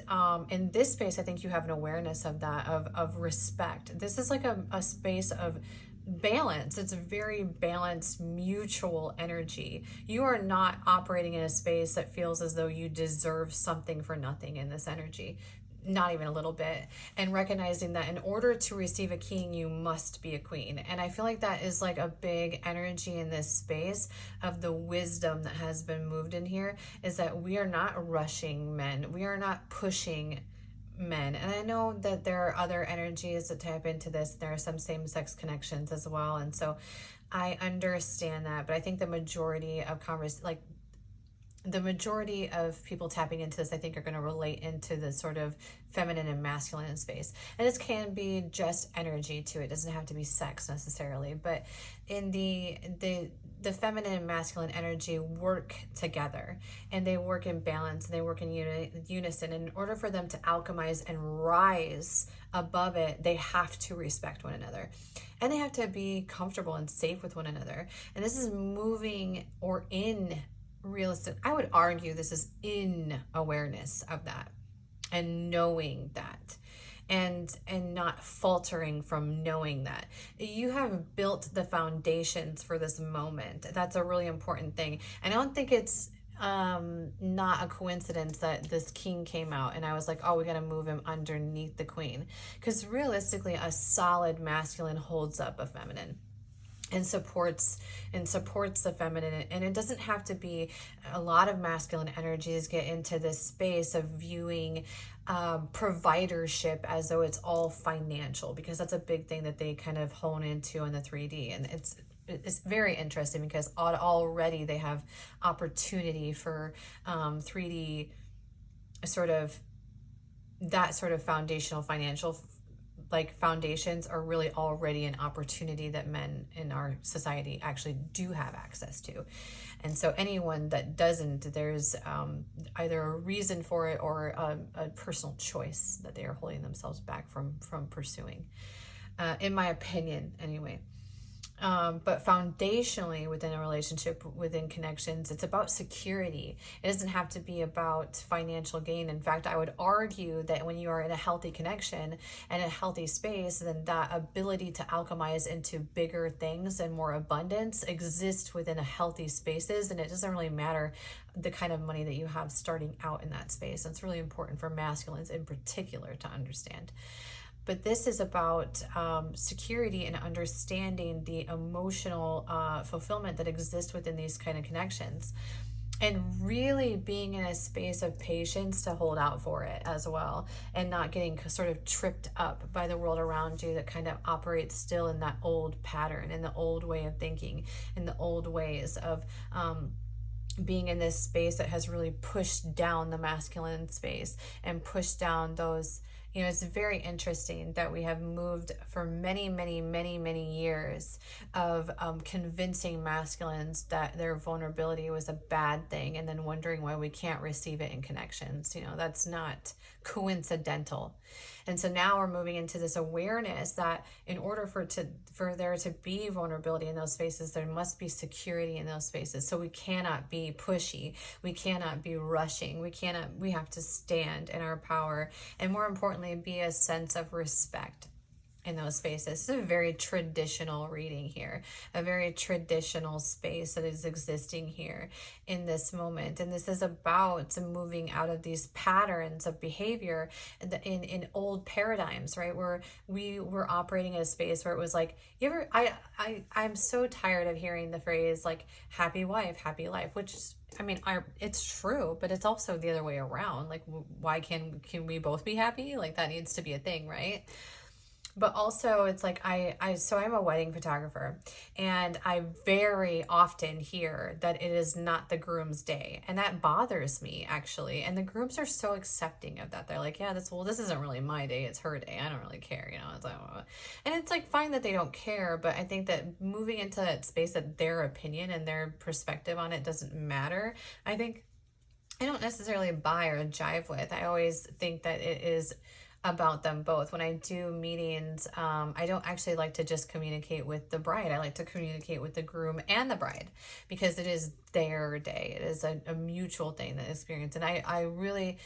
in this space, I think you have an awareness of that, of respect. This is like a space of balance. It's a very balanced, mutual energy. You are not operating in a space that feels as though you deserve something for nothing in this energy. Not even a little bit. And recognizing that in order to receive a king, you must be a queen. And I feel like that is like a big energy in this space of the wisdom that has been moved in here, is that we are not rushing men. We are not pushing men. And I know that there are other energies that tap into this. There are some same-sex connections as well. And so I understand that, but I think the majority of the majority of people tapping into this, I think, are going to relate into the sort of feminine and masculine in space. And this can be just energy too. It doesn't have to be sex necessarily, but in the feminine and masculine energy work together, and they work in balance, and they work in unison. And in order for them to alchemize and rise above it, they have to respect one another, and they have to be comfortable and safe with one another. And this is moving or in realistic. I would argue this is in awareness of that, and knowing that, and not faltering from knowing that you have built the foundations for this moment. That's a really important thing. And I don't think it's not a coincidence that this king came out and I was like, oh, we got to move him underneath the queen, because realistically a solid masculine holds up a feminine and supports the feminine. And it doesn't have to be. A lot of masculine energies get into this space of viewing providership as though it's all financial, because that's a big thing that they kind of hone into in the 3D. And it's very interesting because already they have opportunity for 3D sort of, that sort of foundational financial, like foundations are really already an opportunity that men in our society actually do have access to. And so anyone that doesn't, there's either a reason for it or a personal choice that they are holding themselves back from pursuing, in my opinion anyway. But foundationally within a relationship, within connections, it's about security. It doesn't have to be about financial gain. In fact, I would argue that when you are in a healthy connection and a healthy space, then that ability to alchemize into bigger things and more abundance exists within a healthy spaces. And it doesn't really matter the kind of money that you have starting out in that space. And it's really important for masculines in particular to understand. But this is about security and understanding the emotional fulfillment that exists within these kind of connections, and really being in a space of patience to hold out for it as well, and not getting sort of tripped up by the world around you that kind of operates still in that old pattern, in the old way of thinking, in the old ways of being in this space that has really pushed down the masculine space and pushed down those. It's very interesting that we have moved for many, many, many, many years of convincing masculines that their vulnerability was a bad thing, and then wondering why we can't receive it in connections. That's not coincidental. And so now we're moving into this awareness that in order for there to be vulnerability in those spaces, there must be security in those spaces. So we cannot be pushy. We cannot be rushing. We have to stand in our power, and more importantly, be a sense of respect in those spaces. This is a very traditional reading here, a very traditional space that is existing here in this moment. And this is about moving out of these patterns of behavior in old paradigms, right? Where we were operating in a space where it was like, I'm so tired of hearing the phrase like happy wife, happy life, which is, I mean, it's true, but it's also the other way around. Like, why can we both be happy? Like, that needs to be a thing, right? But also it's like, so I'm a wedding photographer, and I very often hear that it is not the groom's day. And that bothers me, actually. And the grooms are so accepting of that. They're like, yeah, this isn't really my day. It's her day. I don't really care. It's like, and it's like fine that they don't care. But I think that moving into that space, that their opinion and their perspective on it doesn't matter, I don't necessarily buy or jive with. I always think that it is about them both. When I do meetings, I don't actually like to just communicate with the bride. I like to communicate with the groom and the bride, because it is their day. It is a mutual thing, that experience. And I really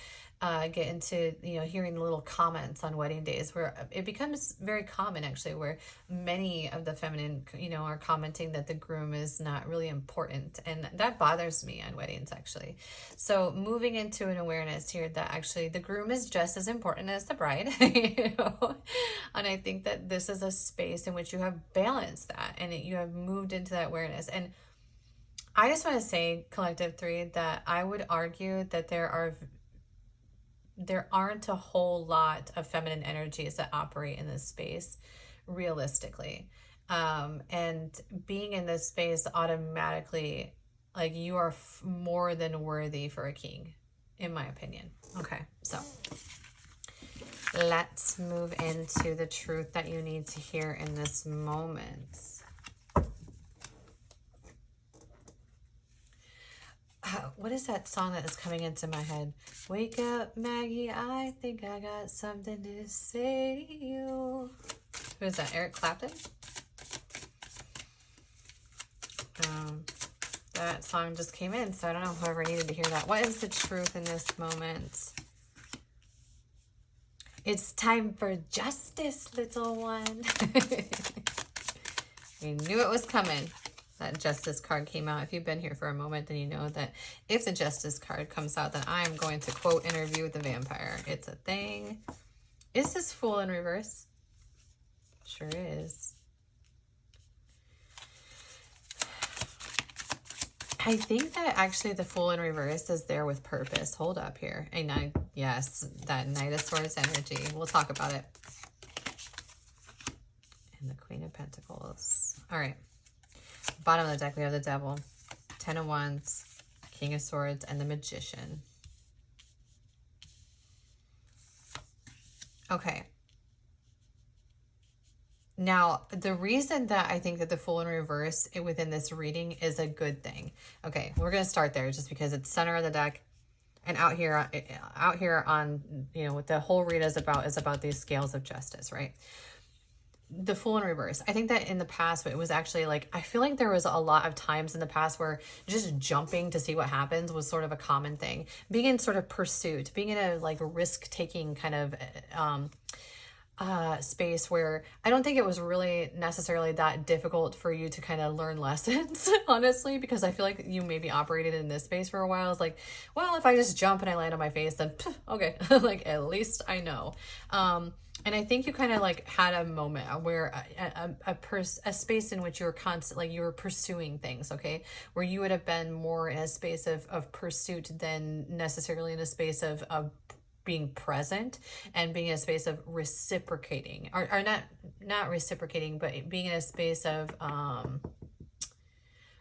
get into, hearing the little comments on wedding days, where it becomes very common, actually, where many of the feminine, are commenting that the groom is not really important. And that bothers me on weddings, actually. So moving into an awareness here that actually the groom is just as important as the bride, and I think that this is a space in which you have balanced that, and you have moved into that awareness. And I just want to say, Collective 3, that I would argue that there aren't a whole lot of feminine energies that operate in this space, realistically. And being in this space automatically, like, you are more than worthy for a king, in my opinion. Okay, so let's move into the truth that you need to hear in this moment. What is that song that is coming into my head? Wake up, Maggie, I think I got something to say to you. Who is that, Eric Clapton? That song just came in, so I don't know whoever needed to hear that. What is the truth in this moment? It's time for justice, little one. We knew it was coming. That justice card came out. If you've been here for a moment, then you know that if the justice card comes out, then I'm going to quote Interview with the Vampire. It's a thing. Is this Fool in reverse? Sure is. I think that actually the Fool in reverse is there with purpose. Hold up here. Yes, that Knight of Swords energy. We'll talk about it. And the Queen of Pentacles. All right. Bottom of the deck, we have the Devil, 10 of Wands, King of Swords, and the Magician. Okay. Now, the reason that I think that the Fool in reverse within this reading is a good thing. Okay, we're going to start there just because it's center of the deck. And out here on, what the whole read is about these scales of justice, right? The Fool in reverse. I think that in the past, it was actually like, I feel like there was a lot of times in the past where just jumping to see what happens was sort of a common thing. Being in sort of pursuit, being in a like risk-taking kind of space where I don't think it was really necessarily that difficult for you to kind of learn lessons, honestly, because I feel like you maybe operated in this space for a while. It's like, well, if I just jump and I land on my face, then okay, like at least I know. And I think you kind of like had a moment where a space in which you were constantly, you were pursuing things, okay? Where you would have been more in a space of pursuit than necessarily in a space of being present and being in a space of reciprocating, or not reciprocating, but being in a space of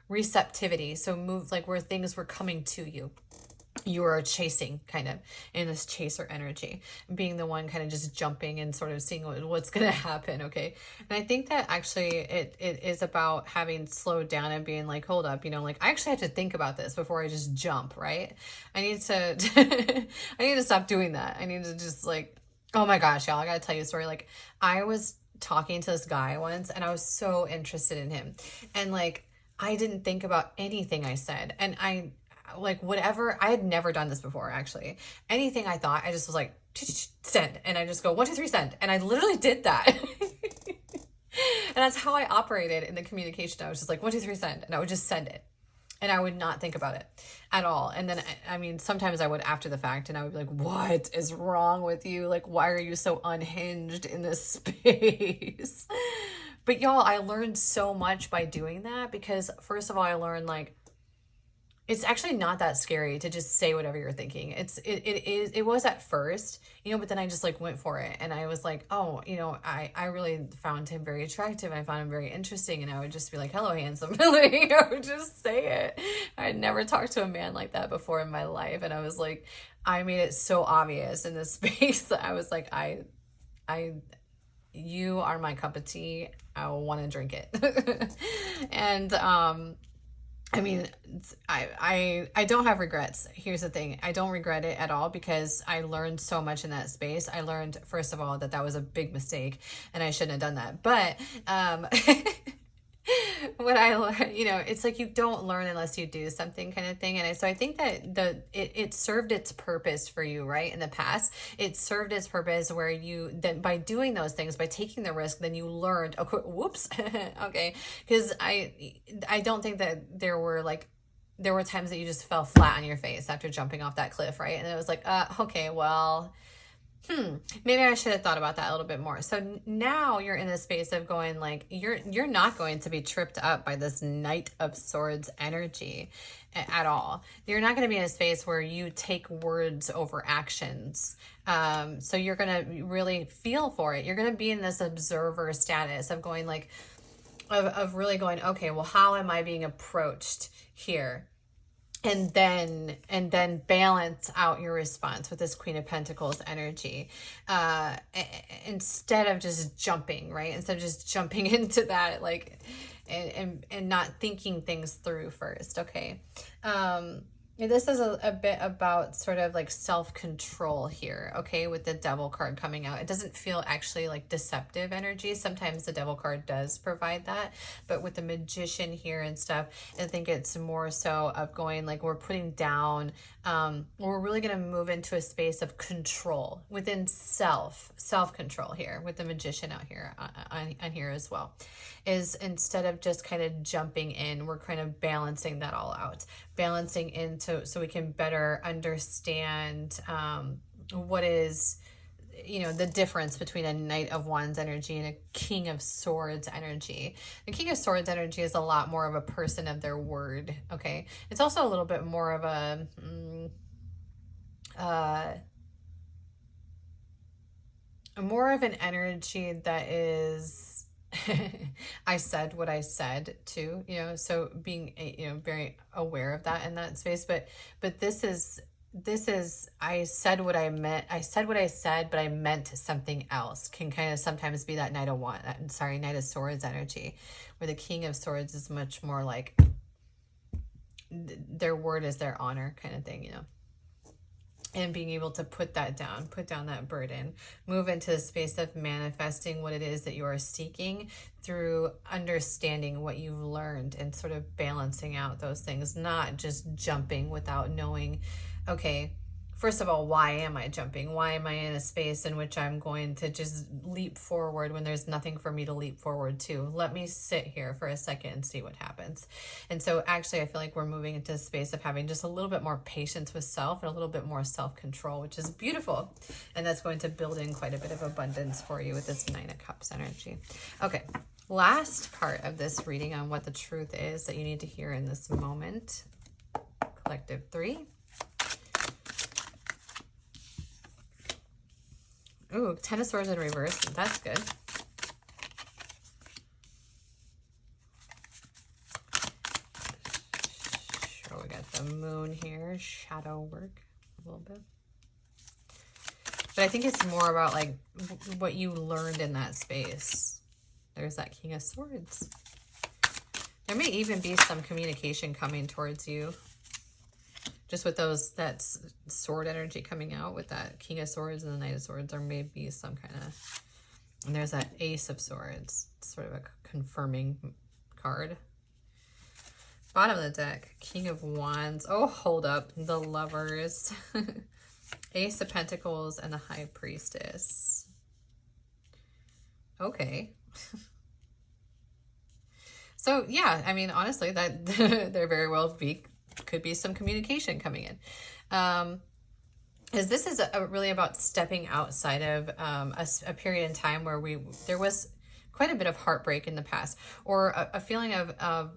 receptivity. So move, like where things were coming to you. You are chasing, kind of in this chaser energy, being the one kind of just jumping and sort of seeing what's going to happen. Okay. And I think that actually it is about having slowed down and being like, hold up, like I actually have to think about this before I just jump. Right. I need to, I need to stop doing that. I need to just like Oh my gosh, y'all, I gotta tell you a story. Like, I was talking to this guy once and I was so interested in him. And like, I didn't think about anything I said. And like, whatever, I had never done this before, actually. Anything I thought, I just was like, send. And I just go, 1, 2, 3, send. And I literally did that. And that's how I operated in the communication. I was just like, 1, 2, 3, send. And I would just send it. And I would not think about it at all. And then, I mean, sometimes I would after the fact, and I would be like, what is wrong with you? Like, why are you so unhinged in this space? But y'all, I learned so much by doing that, because first of all, I learned like, it's actually not that scary to just say whatever you're thinking. It was at first, you know, but then I just like went for it. And I was like, oh, you know, I really found him very attractive. I found him very interesting. And I would just be like, hello, handsome. Like, I would just say it. I had never talked to a man like that before in my life. And I was like, I made it so obvious in this space that I was like, you are my cup of tea. I want to drink it. And, I mean, I don't have regrets. Here's the thing. I don't regret it at all, because I learned so much in that space. I learned, first of all, that that was a big mistake and I shouldn't have done that. But, what I learned, you know, it's like you don't learn unless you do something, kind of thing. And so I think that it served its purpose for you, right? In the past, it served its purpose where you then, by doing those things, by taking the risk, then you learned, okay, whoops. Okay. Because I don't think that there were times that you just fell flat on your face after jumping off that cliff, right? And it was like, okay, well, maybe I should have thought about that a little bit more. So now you're in a space of going like, you're not going to be tripped up by this Knight of Swords energy at all. You're not going to be in a space where you take words over actions. So you're going to really feel for it. You're going to be in this observer status of going like, of really going, okay, well, how am I being approached here? And then balance out your response with this Queen of Pentacles energy, instead of just jumping, right? Instead of just jumping into that, like, and not thinking things through first. Okay. This is a bit about sort of like self-control here, okay, with the Devil card coming out. It doesn't feel actually like deceptive energy. Sometimes the Devil card does provide that, but with the Magician here and stuff, I think it's more so of going like, we're putting down, we're really going to move into a space of control within self-control here with the Magician out here on here as well. Is instead of just kind of jumping in, we're kind of balancing that all out, balancing into, so we can better understand what is, you know, the difference between a Knight of Wands energy and a King of Swords energy. The King of Swords energy is a lot more of a person of their word, okay? It's also a little bit more of a, more of an energy that is, I said what I said too, you know, so being, you know, very aware of that in that space. But this is, I said what I meant. I said what I said, but I meant something else, can kind of sometimes be that Knight of Swords energy, where the King of Swords is much more like their word is their honor kind of thing, you know. And being able to put that down, put down that burden, move into the space of manifesting what it is that you are seeking through understanding what you've learned and sort of balancing out those things, not just jumping without knowing, okay, first of all, why am I jumping? Why am I in a space in which I'm going to just leap forward when there's nothing for me to leap forward to? Let me sit here for a second and see what happens. And so actually, I feel like we're moving into a space of having just a little bit more patience with self and a little bit more self-control, which is beautiful. And that's going to build in quite a bit of abundance for you with this Nine of Cups energy. Okay, last part of this reading on what the truth is that you need to hear in this moment. Collective 3. Ooh, Ten of Swords in reverse. That's good. Sure, we got the Moon here. Shadow work a little bit. But I think it's more about like what you learned in that space. There's that King of Swords. There may even be some communication coming towards you. just with that sword energy coming out with that King of Swords and the Knight of Swords, there may be some kind of, and there's that Ace of Swords, it's sort of a confirming card. Bottom of the deck, King of Wands. Oh, hold up, the Lovers. Ace of Pentacles and the High Priestess. Okay. So yeah, I mean, honestly, that there very well could be some communication coming in. As this is really about stepping outside of a period in time where there was quite a bit of heartbreak in the past, or a feeling of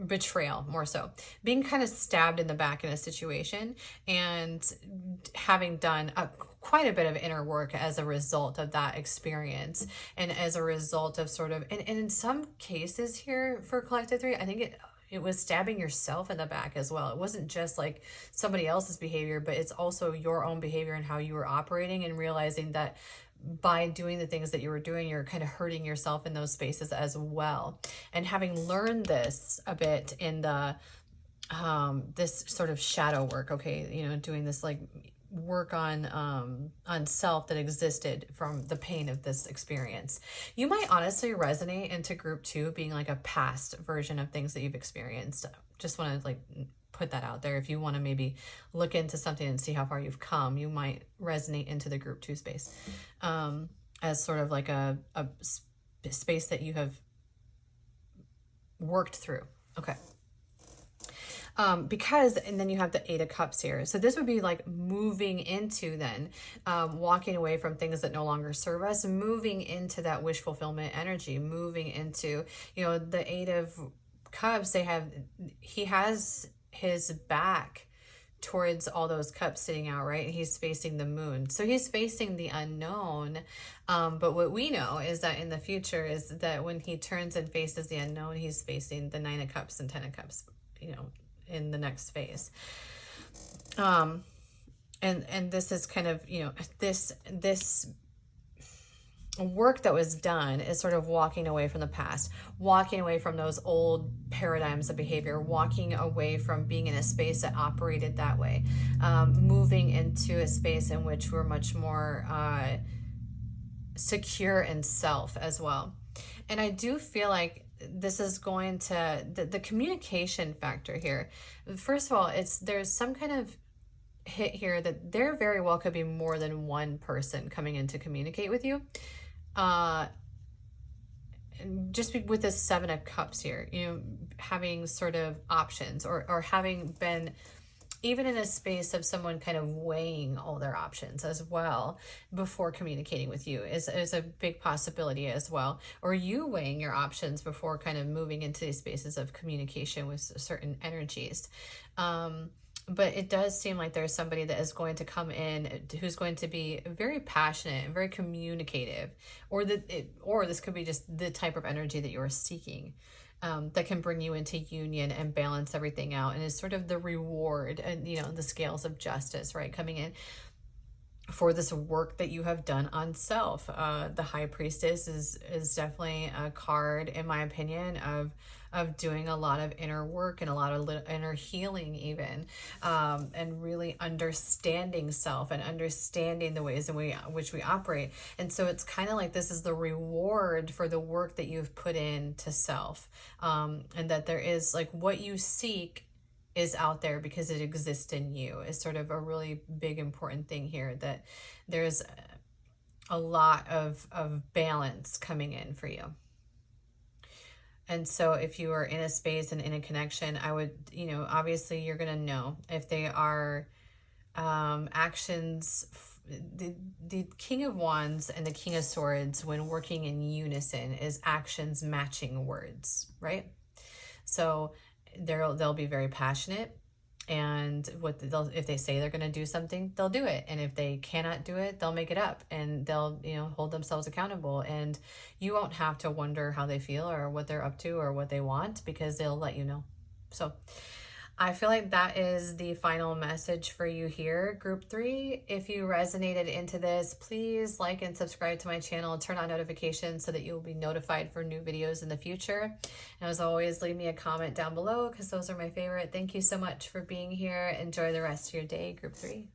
betrayal, more so being kind of stabbed in the back in a situation, and having done quite a bit of inner work as a result of that experience, and as a result of sort of, and in some cases here for Collective 3, I think it was stabbing yourself in the back as well. It wasn't just like somebody else's behavior, but it's also your own behavior and how you were operating, and realizing that by doing the things that you were doing, you're kind of hurting yourself in those spaces as well. And having learned this a bit in the this sort of shadow work, okay, you know, doing this like work on self that existed from the pain of this experience, you might honestly resonate into group 2 being like a past version of things that you've experienced. Just want to like put that out there. If you want to maybe look into something and see how far you've come, you might resonate into the group 2 space as sort of like a space that you have worked through. Okay. Because, and then you have the 8 of Cups here. So this would be like moving into then, walking away from things that no longer serve us, moving into that wish fulfillment energy, moving into, you know, the 8 of Cups, he has his back towards all those cups sitting out, right? And he's facing the moon. So he's facing the unknown. But what we know is that in the future is that when he turns and faces the unknown, he's facing the 9 of Cups and 10 of Cups, you know, in the next phase. And this is kind of, you know, this work that was done is sort of walking away from the past, walking away from those old paradigms of behavior, walking away from being in a space that operated that way, moving into a space in which we're much more secure in self as well. And I do feel like this is going to, the communication factor here. First of all, there's some kind of hit here that there very well could be more than one person coming in to communicate with you. Just with this 7 of Cups here, you know, having sort of options, or having been even in a space of someone kind of weighing all their options as well before communicating with you is a big possibility as well. Or you weighing your options before kind of moving into these spaces of communication with certain energies. But it does seem like there's somebody that is going to come in who's going to be very passionate and very communicative, or this could be just the type of energy that you're seeking, that can bring you into union and balance everything out, and is sort of the reward and, you know, the scales of justice, right, coming in for this work that you have done on self. The High Priestess is definitely a card, in my opinion, of doing a lot of inner work and a lot of inner healing even, and really understanding self and understanding the ways in which we operate. And so it's kind of like this is the reward for the work that you've put into self, and that there is like what you seek is out there because it exists in you is sort of a really big important thing here, that there's a lot of balance coming in for you. And so if you are in a space and in a connection, I would, you know, obviously you're going to know if they are actions. The King of Wands and the King of Swords, when working in unison, is actions matching words, right? So they'll be very passionate, and if they say they're going to do something, they'll do it. And if they cannot do it, they'll make it up, and they'll, you know, hold themselves accountable. And you won't have to wonder how they feel or what they're up to or what they want, because they'll let you know. So I feel like that is the final message for you here, group 3. If you resonated into this, please like and subscribe to my channel, turn on notifications so that you will be notified for new videos in the future. And as always, leave me a comment down below because those are my favorite. Thank you so much for being here. Enjoy the rest of your day, group 3.